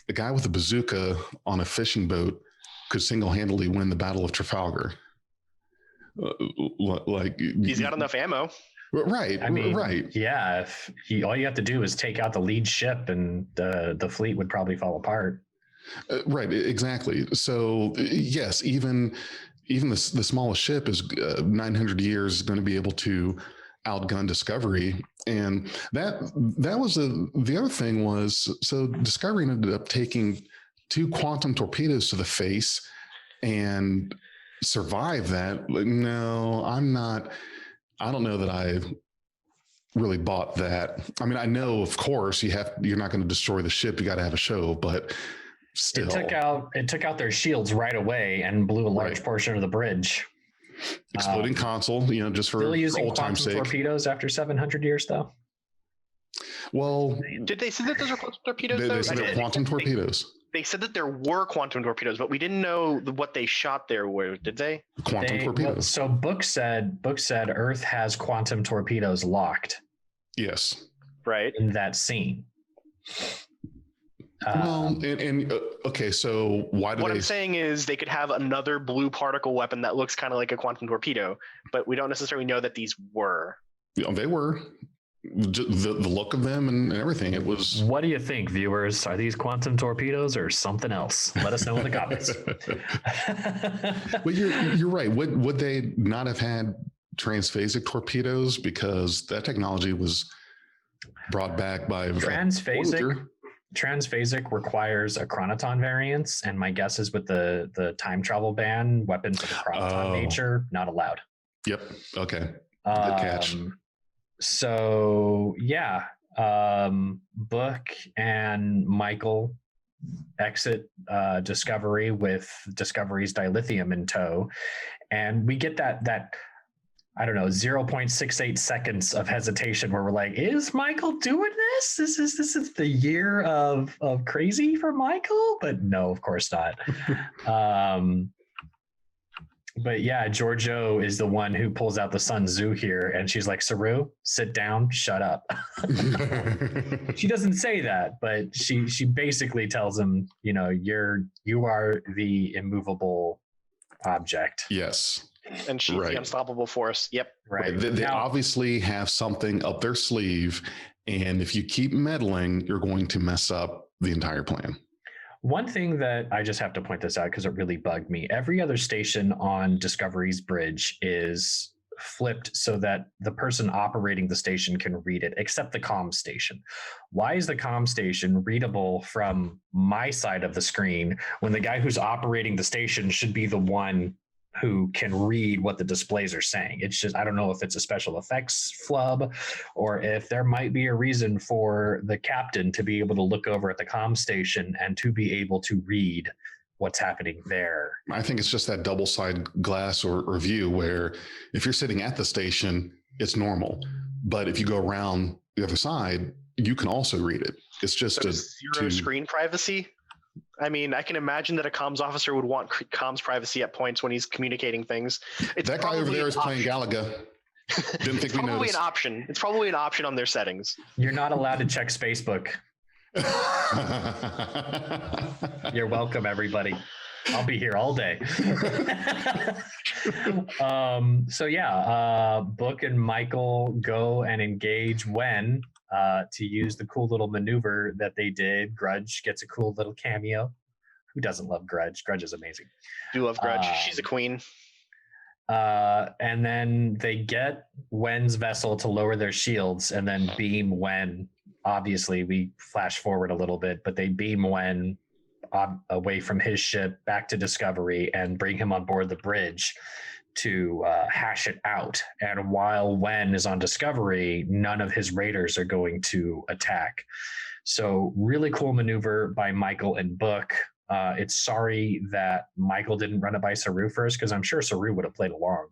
a guy with a bazooka on a fishing boat could single-handedly win the Battle of Trafalgar. Like he's got enough ammo. Right. I mean, right. Yeah. All you have to do is take out the lead ship and the fleet would probably fall apart. Right. Exactly. So yes, even the smallest ship is 900 years going to be able to outgun Discovery. And that was the other thing was, so Discovery ended up taking 2 quantum torpedoes to the face and survive that. No, I don't know that I really bought that. I mean, I know, of course, you're not going to destroy the ship. You got to have a show, but still, it took out their shields right away and blew a large portion of the bridge. Exploding console, just for old time's sake. Torpedoes after 700 years, though. Well, did they say that those are quantum torpedoes? They said they're quantum torpedoes. They said that there were quantum torpedoes, but we didn't know what they shot there were. Did they? Quantum torpedoes. So Book said Earth has quantum torpedoes locked. Yes. Right. In that scene. Okay, so why do what I'm saying is they could have another blue particle weapon that looks kind of like a quantum torpedo, but we don't necessarily know that these were. They were. The look of them and everything. It was. What do you think, viewers? Are these quantum torpedoes or something else? Let us know in the comments. Well, you're right. Would they not have had transphasic torpedoes, because that technology was brought back by Transphasic requires a chronoton variance, and my guess is with the time travel ban, weapons of a chronoton nature not allowed. Yep. Okay. Good catch. So yeah, Book and Michael exit Discovery with Discovery's dilithium in tow, and we get that I don't know 0.68 seconds of hesitation where we're like, is Michael doing this? This is the year of crazy for Michael? But no, of course not. But yeah, Giorgio is the one who pulls out the Sun Tzu here, and she's like, Saru, sit down, shut up. She doesn't say that, but she basically tells him, you are the immovable object. Yes. And she's the unstoppable force. Yep. Right. They obviously have something up their sleeve, and if you keep meddling, you're going to mess up the entire plan. One thing that I just have to point this out because it really bugged me. Every other station on Discovery's bridge is flipped so that the person operating the station can read it, except the comm station. Why is the comm station readable from my side of the screen when the guy who's operating the station should be the one who can read what the displays are saying? It's just, I don't know if it's a special effects flub or if there might be a reason for the captain to be able to look over at the comm station and to be able to read what's happening there. I think it's just that double side glass or view where if you're sitting at the station, it's normal. But if you go around the other side, you can also read it. It's just zero screen privacy. I mean, I can imagine that a comms officer would want comms privacy at points when he's communicating things. That guy over there is playing Galaga. Didn't think we noticed. It's probably an option on their settings. You're not allowed to check Spacebook. You're welcome, everybody. I'll be here all day. Book and Michael go and engage Wen to use the cool little maneuver that they did. Grudge gets a cool little cameo. Who doesn't love Grudge? Grudge is amazing. Do love Grudge. She's a queen. And then they get Wen's vessel to lower their shields and then beam Wen. Obviously, we flash forward a little bit, but they beam Wen away from his ship back to Discovery and bring him on board the bridge to hash it out. And while Wen is on Discovery, none of his raiders are going to attack. So really cool maneuver by Michael and Book. It's sorry that Michael didn't run it by Saru first, because I'm sure Saru would have played along.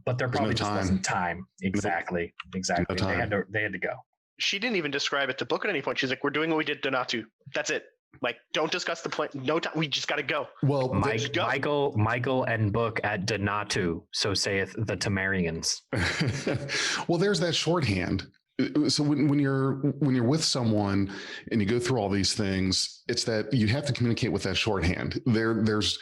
But there probably just wasn't time. Exactly. No time. They had to go. She didn't even describe it to Book at any point. She's like, we're doing what we did to Donatu. That's it. Like, don't discuss the plan. No time. We just got to go. Well, Michael and Book at Donatu, so saith the Temerians. Well, there's that shorthand. So when you're with someone and you go through all these things, it's that you have to communicate with that shorthand. There's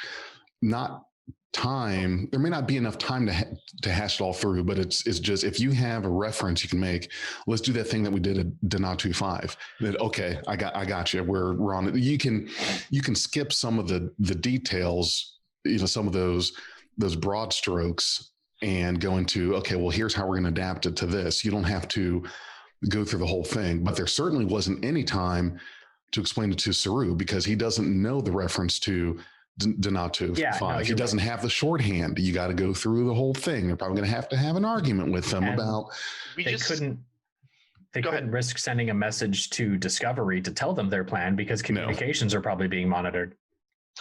not time. There may not be enough time to hash it all through, but it's just, if you have a reference you can make, let's do that thing that we did at Donatu 5. That, okay, I got you. We're on it. You can skip some of the details, some of those broad strokes, and go into, okay, well, here's how we're going to adapt it to this. You don't have to go through the whole thing. But there certainly wasn't any time to explain it to Saru because he doesn't know the reference to Denatu 5. He doesn't have the shorthand. You got to go through the whole thing. They're probably going to have an argument with them about. They couldn't risk sending a message to Discovery to tell them their plan because communications are probably being monitored.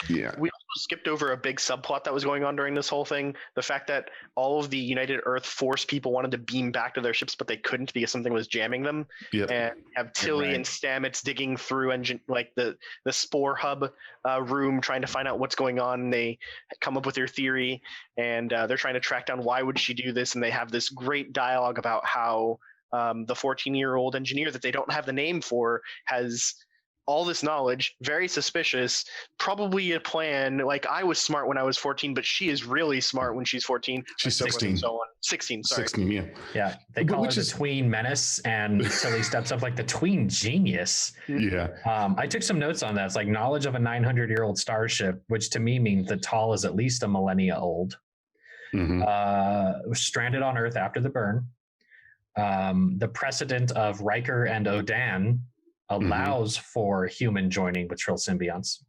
Yeah. We also skipped over a big subplot that was going on during this whole thing. The fact that all of the United Earth Force people wanted to beam back to their ships, but they couldn't because something was jamming them. Yep. And have Tilly and Stamets digging through the Spore Hub room trying to find out what's going on. They come up with their theory, and they're trying to track down why would she do this. And they have this great dialogue about how the 14-year-old engineer that they don't have the name for has all this knowledge, very suspicious, probably a plan. Like, I was smart when I was 14, but she is really smart when she's 14. She's 16. So on. 16, sorry. 16, yeah. Yeah, they call her the tween menace, and Tilly steps up like the tween genius. Yeah. I took some notes on that. It's like knowledge of a 900-year-old starship, which to me means the tall is at least a millennia old. Stranded on Earth after the burn. The precedent of Riker and Odan allows for human joining with Trill symbionts.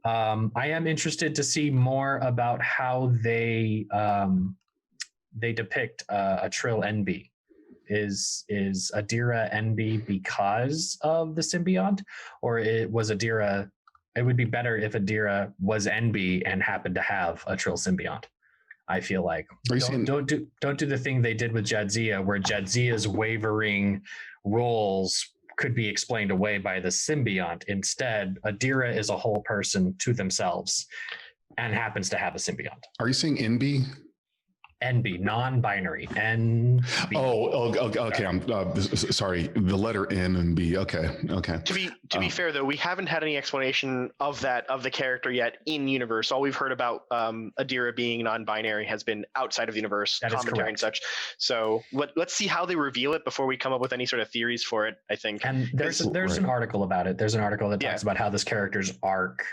I am interested to see more about how they depict a Trill NB. Is Adira NB because of the symbiont, or it was Adira? It would be better if Adira was NB and happened to have a Trill symbiont. I feel like don't do the thing they did with Jadzia, where Jadzia's wavering roles could be explained away by the symbiont. Instead, Adira is a whole person to themselves and happens to have a symbiont. Are you saying NB? NB, non-binary. NB. Oh, okay. I'm sorry. The letter N and B. Okay. To be fair, though, we haven't had any explanation of the character yet in universe. All we've heard about Adira being non-binary has been outside of the universe, commentary and such. So let's see how they reveal it before we come up with any sort of theories for it, I think. And there's an article about it. There's an article that talks about how this character's arc.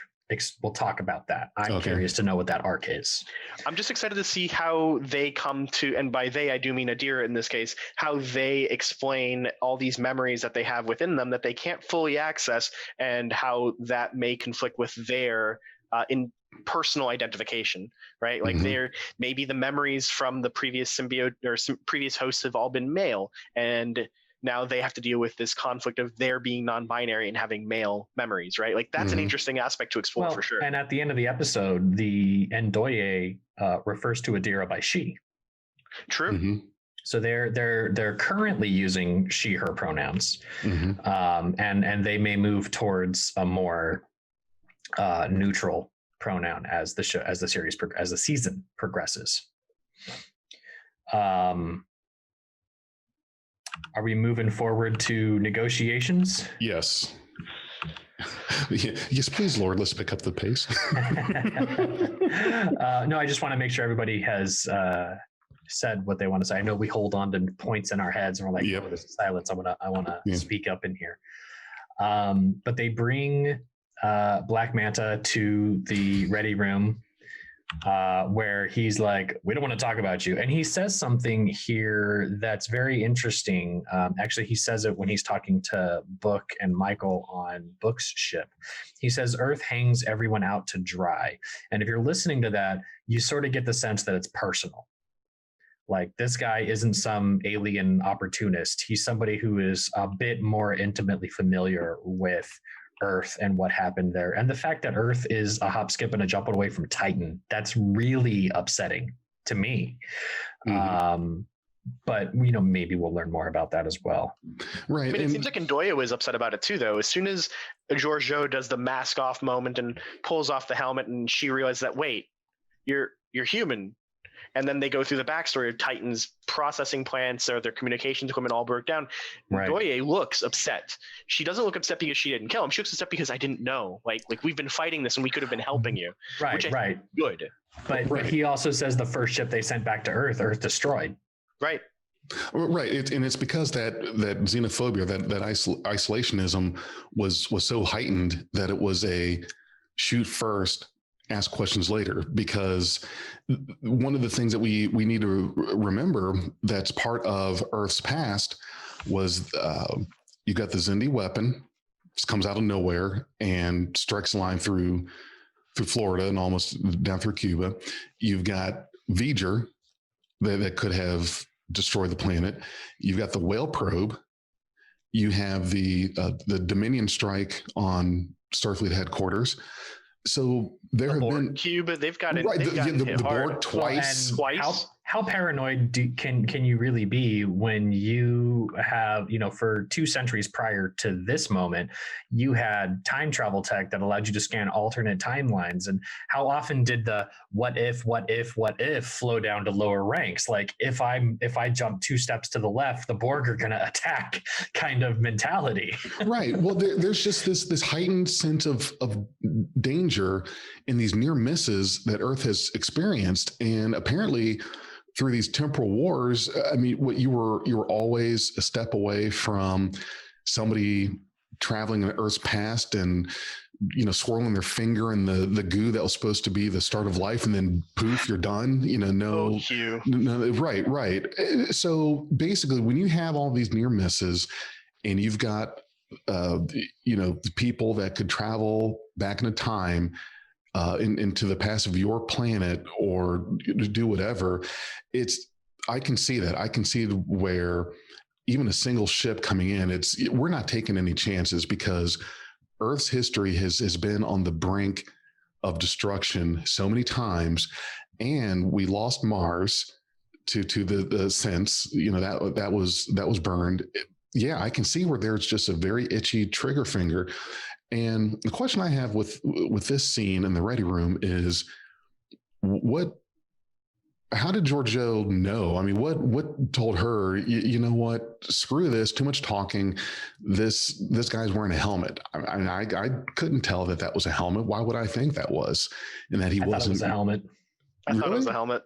We'll talk about that. I'm curious to know what that arc is. I'm just excited to see how they come to, and by they I do mean Adira in this case, how they explain all these memories that they have within them that they can't fully access, and how that may conflict with their in personal identification, right? Like maybe the memories from the previous symbiote or previous hosts have all been male, and now they have to deal with this conflict of their being non-binary and having male memories, right? Like that's an interesting aspect to explore for sure. And at the end of the episode, the Ndoye refers to Adira by she. True. So they're currently using she/her pronouns, and they may move towards a more neutral pronoun as the season progresses. Are we moving forward to negotiations? Yes. Yes, please, Lord. Let's pick up the pace. No, I just want to make sure everybody has said what they want to say. I know we hold on to points in our heads and we're like, oh, there's silence. I want to speak up in here. But they bring Black Manta to the ready room where he's like, we don't want to talk about you. And he says something here that's very interesting. Actually, he says it when he's talking to Book and Michael on Book's ship. He says, Earth hangs everyone out to dry. And if you're listening to that, you sort of get the sense that it's personal. Like, this guy isn't some alien opportunist. He's somebody who is a bit more intimately familiar with Earth and what happened there. And the fact that Earth is a hop, skip, and a jump away from Titan, that's really upsetting to me. But, maybe we'll learn more about that as well. Right. I mean, it seems like Ndoye was upset about it too, though. As soon as Giorgio does the mask off moment and pulls off the helmet, and she realizes that, wait, you're human. And then they go through the backstory of Titan's processing plants, so their communications equipment all broke down. Right. Ndoye looks upset. She doesn't look upset because she didn't kill him. She looks upset because I didn't know. Like we've been fighting this and we could have been helping you. Right. Good. But he also says the first ship they sent back to Earth destroyed. Right. Right. And it's because that xenophobia, that isolationism was so heightened that it was a shoot first ask questions later, because one of the things that we need to remember that's part of Earth's past was you got the Zindi weapon. This comes out of nowhere and strikes a line through Florida and almost down through Cuba. You've got V'ger that could have destroyed the planet. You've got the whale probe. You have the Dominion strike on Starfleet headquarters. So there have been Cuba. They've got it. Right, They've gotten hit the hard. Borg twice. How paranoid can you really be when you have, for 2 centuries prior to this moment, you had time travel tech that allowed you to scan alternate timelines? And how often did the what if flow down to lower ranks? Like if I jump 2 steps to the left, the Borg are going to attack kind of mentality. Right. Well, there's just this heightened sense of danger in these near misses that Earth has experienced, and apparently through these temporal wars, I mean, what you were always a step away from somebody traveling in Earth's past and swirling their finger in the goo that was supposed to be the start of life, and then poof, you're done. No, right. So basically, when you have all these near misses, and you've got the people that could travel back in a time into the past of your planet or do whatever, I can see that. I can see where even a single ship coming in, we're not taking any chances, because Earth's history has been on the brink of destruction so many times, and we lost Mars to the sense, that was burned. Yeah, I can see where there's just a very itchy trigger finger. And the question I have with this scene in the ready room is, how did Georgiou know? I mean, what told her, you know what, screw this, too much talking. This guy's wearing a helmet. I couldn't tell that was a helmet. Why would I think that was? And that he wasn't. Thought it was a helmet. I thought it was a helmet.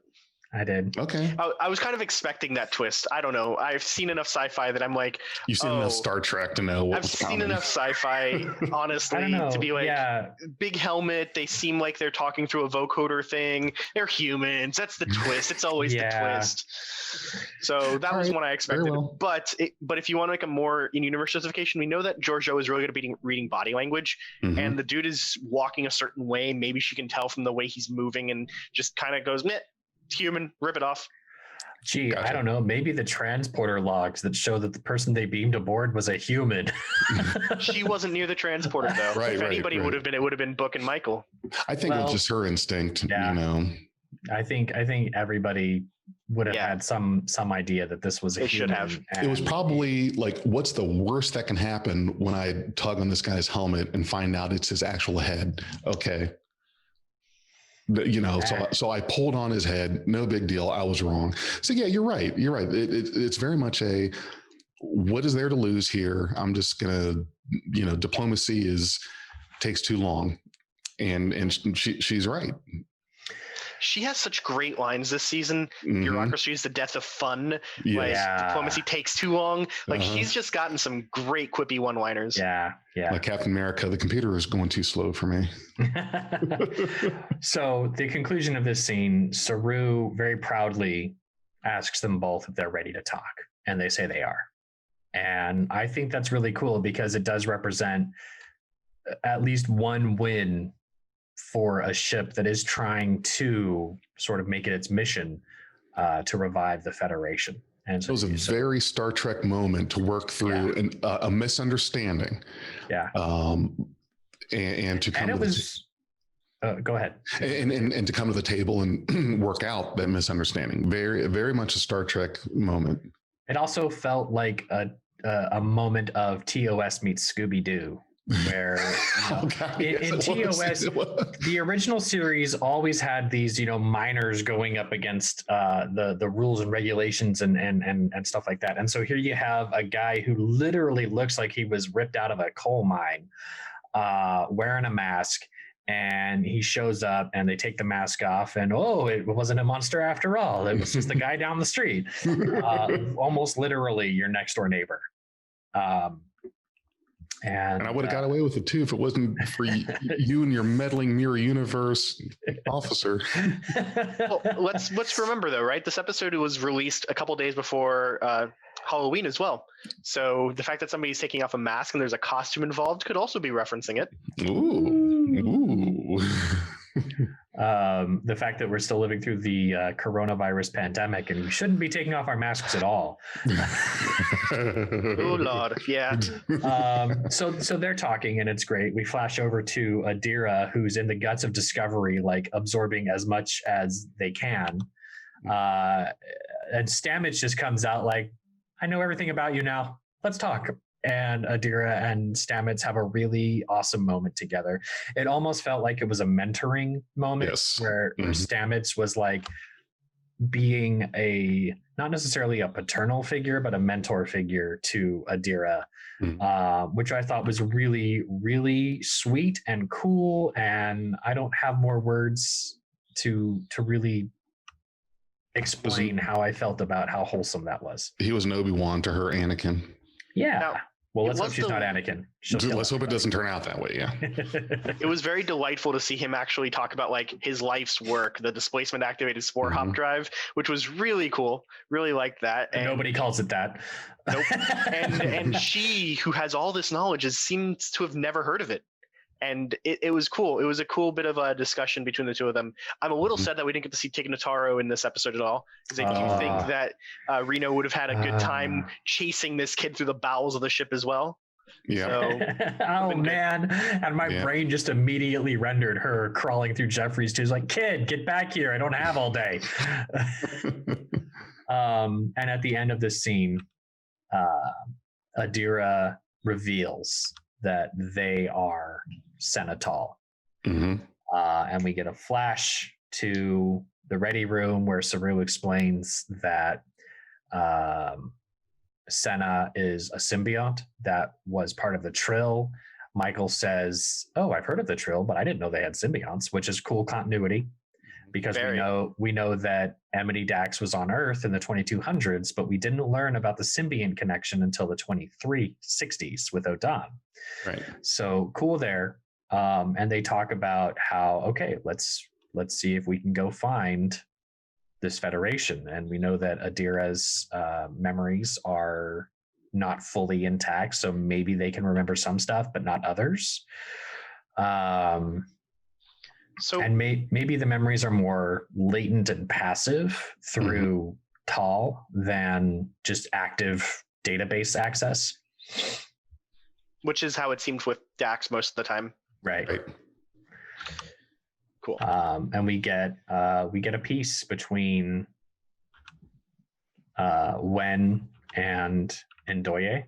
I did. Okay. I was kind of expecting that twist. I don't know. I've seen enough sci-fi that I'm like, you've seen enough Star Trek to know. I've seen enough sci-fi, honestly, to be like, big helmet. They seem like they're talking through a vocoder thing. They're humans. That's the twist. It's always the twist. So that was what I expected. Well. But if you want to make a more in-universe justification, we know that Georgiou is really good at reading body language, and the dude is walking a certain way. Maybe she can tell from the way he's moving and just kind of goes, meh. Human, rip it off. Gee, Gotcha. I don't know. Maybe the transporter logs that show that the person they beamed aboard was a human. She wasn't near the transporter, though. If anybody would have been, it would have been Book and Michael. I think it was just her instinct. I think everybody would have had some idea that this was a human. Should have. It was probably like, what's the worst that can happen when I tug on this guy's helmet and find out it's his actual head? Okay. So I pulled on his head. No big deal. I was wrong. So yeah, you're right. It's very much what is there to lose here? I'm just gonna, diplomacy takes too long, and she's right. She has such great lines this season. Bureaucracy is the death of fun. Yes. Like diplomacy takes too long. Like she's just gotten some great quippy one-liners. Yeah. Like Captain America, the computer is going too slow for me. So the conclusion of this scene, Saru very proudly asks them both if they're ready to talk, and they say they are. And I think that's really cool, because it does represent at least one win for a ship that is trying to sort of make it its mission to revive the Federation. And so it was a very Star Trek moment to work through a misunderstanding. Yeah. And to come. And it was. Go ahead. And to come to the table and work out that misunderstanding. Very, very much a Star Trek moment. It also felt like a moment of TOS meets Scooby-Doo. Where in TOS, the original series always had these, miners going up against the rules and regulations and stuff like that. And so here you have a guy who literally looks like he was ripped out of a coal mine, wearing a mask. And he shows up and they take the mask off, and it wasn't a monster after all. It was just the guy down the street, almost literally your next door neighbor. And I would have got away with it too if it wasn't for you and your meddling mirror universe officer. Well, let's remember though, right? This episode was released a couple days before Halloween as well. So the fact that somebody's taking off a mask and there's a costume involved could also be referencing it. Ooh. The fact that we're still living through the coronavirus pandemic and we shouldn't be taking off our masks at all. Oh Lord, yeah. So they're talking and it's great. We flash over to Adira, who's in the guts of Discovery, like absorbing as much as they can. And Stamets just comes out like, I know everything about you now. Let's talk. And Adira and Stamets have a really awesome moment together. It almost felt like it was a mentoring moment where Stamets was like being not necessarily a paternal figure, but a mentor figure to Adira, which I thought was really, really sweet and cool. And I don't have more words to really explain how I felt about how wholesome that was. He was an Obi-Wan to her Anakin. Yeah. Now, well, let's hope she's not Anakin. Let's hope it doesn't turn out that way. Yeah. It was very delightful to see him actually talk about like his life's work, the displacement activated spore hop drive, which was really cool. Really liked that. And nobody calls it that. Nope. and she, who has all this knowledge, seems to have never heard of it. And it was cool. It was a cool bit of a discussion between the two of them. I'm a little sad that we didn't get to see Tig Notaro in this episode at all, because I do think that Reno would have had a good time chasing this kid through the bowels of the ship as well. Yeah. So, oh man! And my brain just immediately rendered her crawling through Jeffrey's tubes, like, "Kid, get back here! I don't have all day." And at the end of this scene, Adira reveals that they are Senatal. And we get a flash to the ready room where Saru explains that Senna is a symbiont that was part of the Trill. Michael says, "Oh, I've heard of the Trill, but I didn't know they had symbionts," which is cool continuity, because we know that Amity Dax was on Earth in the 2200s, but we didn't learn about the symbiont connection until the 2360s with Odan. Right. So cool there. And they talk about how, okay, let's see if we can go find this Federation. And we know that Adira's memories are not fully intact, so maybe they can remember some stuff, but not others. And maybe the memories are more latent and passive through Tal than just active database access. Which is how it seemed with Dax most of the time. Right. Cool. And we get a piece between Wen and Ndoye,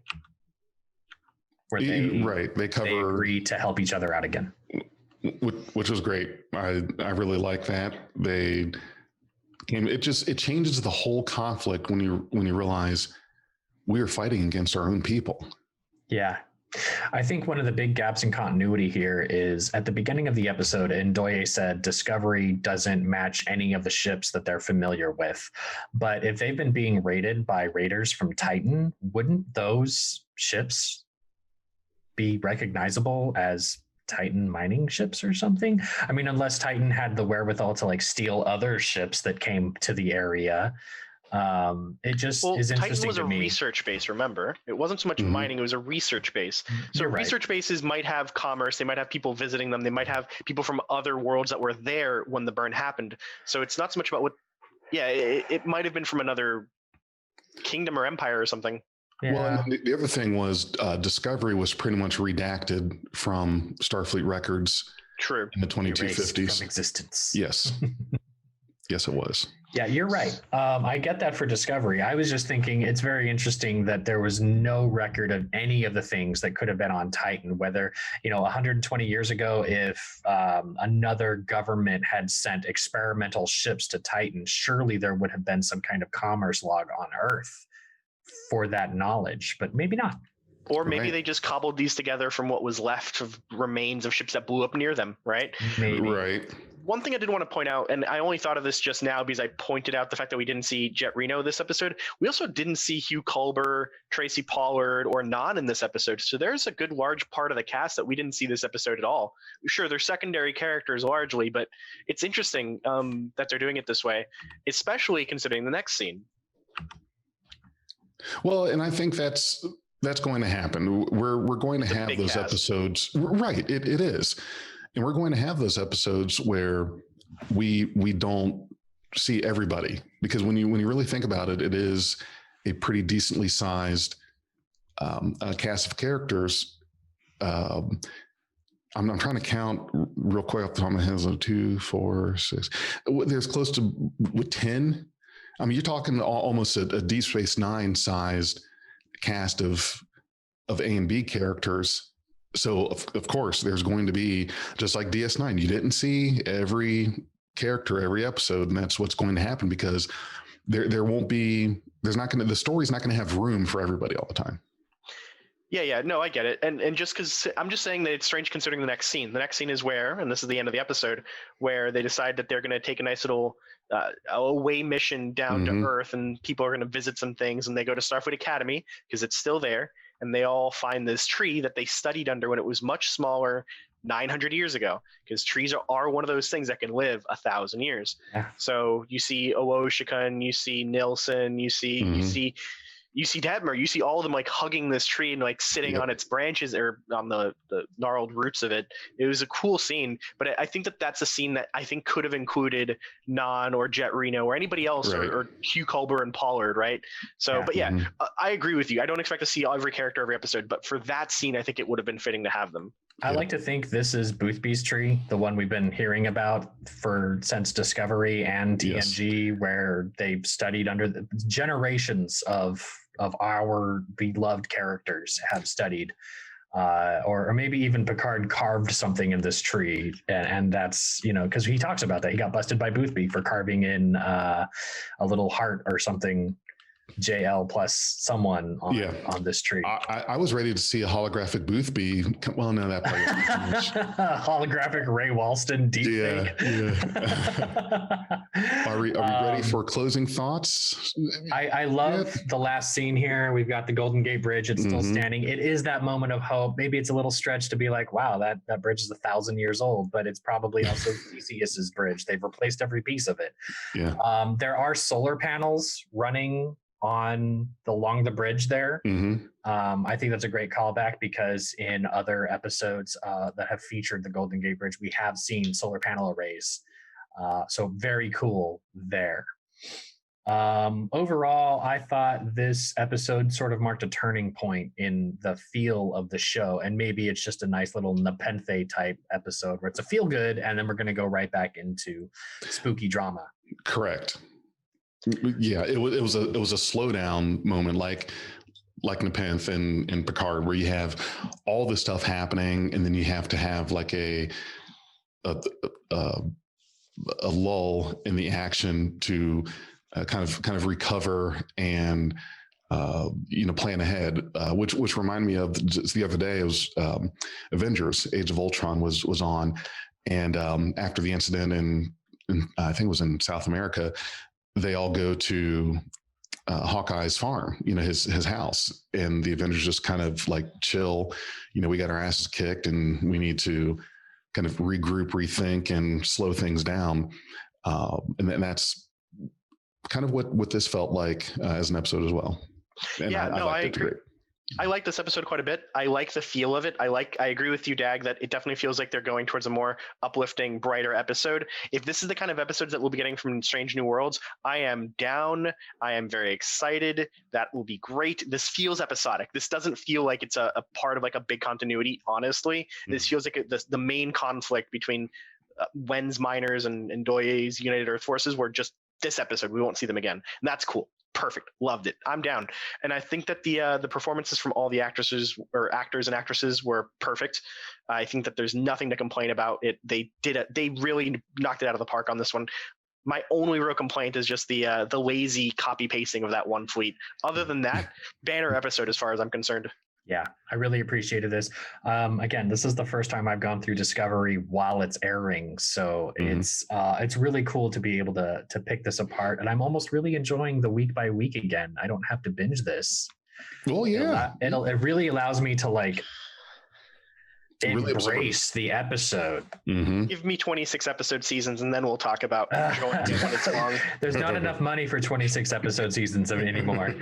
where they agree to help each other out again, which was great. I really like that. It changes the whole conflict when you realize we are fighting against our own people. Yeah. I think one of the big gaps in continuity here is at the beginning of the episode, Ndoye said Discovery doesn't match any of the ships that they're familiar with. But if they've been being raided by raiders from Titan, wouldn't those ships be recognizable as Titan mining ships or something? I mean, unless Titan had the wherewithal to like steal other ships that came to the area. It just is interesting. Titan was to a me. research base, remember? It wasn't so much mining, it was a research base. So research bases might have commerce, they might have people visiting them, they might have people from other worlds that were there when the burn happened. So it's not so much about it might have been from another kingdom or empire or something. Yeah. Well, and the other thing was Discovery was pretty much redacted from Starfleet records. True. In the 2250s. From existence. Yes. Yes, it was. Yeah, you're right. I get that for Discovery. I was just thinking it's very interesting that there was no record of any of the things that could have been on Titan, whether, 120 years ago, if another government had sent experimental ships to Titan, surely there would have been some kind of commerce log on Earth for that knowledge, but maybe not. Or maybe they just cobbled these together from what was left of remains of ships that blew up near them, right? Maybe. Right. one thing I did want to point out, and I only thought of this just now because I pointed out the fact that we didn't see Jet Reno this episode. We also didn't see Hugh Culber, Tracy Pollard, or Nan in this episode. So there's a good large part of the cast that we didn't see this episode at all. Sure, they're secondary characters largely, but it's interesting that they're doing it this way, especially considering the next scene. Well, and I think that's going to happen. We're going to have those episodes. Right. It is. And we're going to have those episodes where we don't see everybody, because when you really think about it, it is a pretty decently sized cast of characters. I'm trying to count real quick off the top of my head. So 2, 4, 6. There's close to 10. I mean, you're talking almost a Deep Space Nine sized cast of A and B characters. So of course there's going to be, just like DS9, you didn't see every character every episode, and that's what's going to happen, because the story's not going to have room for everybody all the time. Yeah, no, I get it. And just because I'm just saying that it's strange considering the next scene. The next scene is where, and this is the end of the episode, where they decide that they're going to take a nice little away mission down to Earth, and people are going to visit some things, and they go to Starfleet Academy because it's still there, and they all find this tree that they studied under when it was much smaller 900 years ago, because trees are one of those things that can live 1,000 years. Yeah. So you see Owoshika, you see Nilsson, you see Detmer, you see all of them like hugging this tree and like sitting on its branches or on the gnarled roots of it. It was a cool scene, but I think that's a scene that I think could have included Nan or Jet Reno or anybody else, right, or Hugh Culber and Pollard, right? So, but yeah, I agree with you. I don't expect to see every character every episode, but for that scene, I think it would have been fitting to have them. I like to think this is Boothby's tree, the one we've been hearing about since Discovery and TNG, where they've studied under the generations of our beloved characters have studied, or maybe even Picard carved something in this tree, and that's, because he talks about that. He got busted by Boothby for carving in a little heart or something, JL plus someone on this tree. I was ready to see a holographic Boothby. Well, no, that part. Holographic Ray Walston deep fake. Are we ready for closing thoughts? I love the last scene here. We've got the Golden Gate Bridge. It's still standing. It is that moment of hope. Maybe it's a little stretch to be like, wow, that bridge is 1,000 years old, but it's probably also Theseus's bridge. They've replaced every piece of it. Yeah. There are solar panels running along the bridge there. I think that's a great callback, because in other episodes that have featured the Golden Gate Bridge, we have seen solar panel arrays. So very cool there. Overall, I thought this episode sort of marked a turning point in the feel of the show, and maybe it's just a nice little Nepenthe type episode where it's a feel good, and then we're going to go right back into spooky drama. Correct. Yeah, it was a slowdown moment, like Nepenthe and Picard, where you have all this stuff happening, and then you have to have like a lull in the action to kind of recover and plan ahead. Which reminded me of just the other day. It was Avengers: Age of Ultron was on, and after the incident in I think it was in South America, they all go to Hawkeye's farm, his house, and the Avengers just kind of like chill. We got our asses kicked, and we need to kind of regroup, rethink, and slow things down. And that's kind of what this felt like as an episode as well. And I agree. I like this episode quite a bit. I like the feel of it. I agree with you, Dag, that it definitely feels like they're going towards a more uplifting, brighter episode. If this is the kind of episodes that we'll be getting from Strange New Worlds, I am down. I am very excited. That will be great. This feels episodic. This doesn't feel like it's a part of like a big continuity, honestly. This feels like the main conflict between Wen's miners and Doye's United Earth Forces were just this episode. We won't see them again. And that's cool. Perfect. Loved it. I'm down. And I think that the performances from all the actors and actresses were perfect. I think that there's nothing to complain about it. They really knocked it out of the park on this one. My only real complaint is just the lazy copy pasting of that one fleet. Other than that, banner episode as far as I'm concerned. Yeah, I really appreciated this. Again, this is the first time I've gone through Discovery while it's airing, so it's really cool to be able to pick this apart. And I'm almost really enjoying the week by week again. I don't have to binge this. Well, yeah, it really allows me to like really embrace the episode. Give me 26 episode seasons, and then we'll talk about enjoying it when it's long. There's not enough money for 26 episode seasons anymore.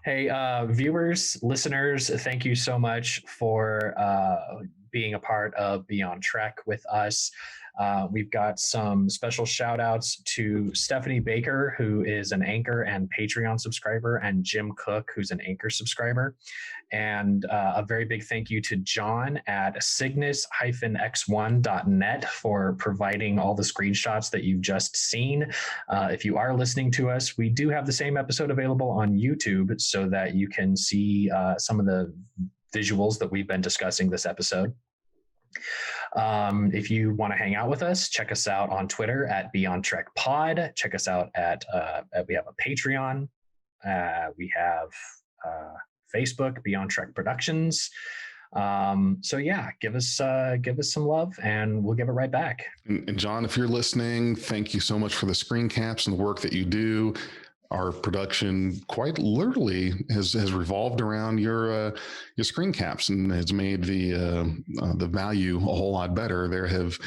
Hey, viewers, listeners, thank you so much for being a part of Beyond Trek with us. We've got some special shout outs to Stephanie Baker, who is an Anchor and Patreon subscriber, and Jim Cook, who's an Anchor subscriber. And a very big thank you to John at cygnus-x1.net for providing all the screenshots that you've just seen. If you are listening to us, we do have the same episode available on YouTube so that you can see some of the visuals that we've been discussing this episode. If you want to hang out with us, check us out on Twitter at Beyond Trek Pod. Check us out at we have a Patreon. We have Facebook, Beyond Trek Productions. So yeah, give us some love, and we'll give it right back. And John, if you're listening, thank you so much for the screen caps and the work that you do. Our production quite literally has revolved around your screen caps and has made the value a whole lot better. There have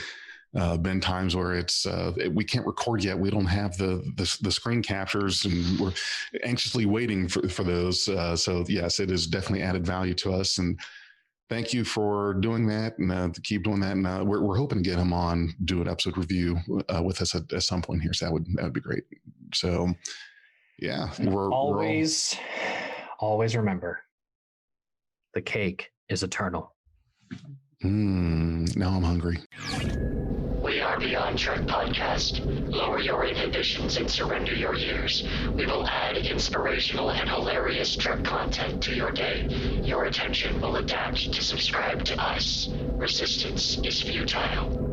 been times where it's we can't record yet. We don't have the screen captures, and we're anxiously waiting for those. So yes, it has definitely added value to us, and thank you for doing that, and keep doing that. And we're hoping to get him on, do an episode review with us at some point here. So that would be great. So. Yeah, we're always remember the cake is eternal. Now I'm hungry. We are Beyond Trek Podcast. Lower your inhibitions and surrender your years. We will add inspirational and hilarious Trek content to your day. Your attention will adapt to subscribe to us. Resistance is futile.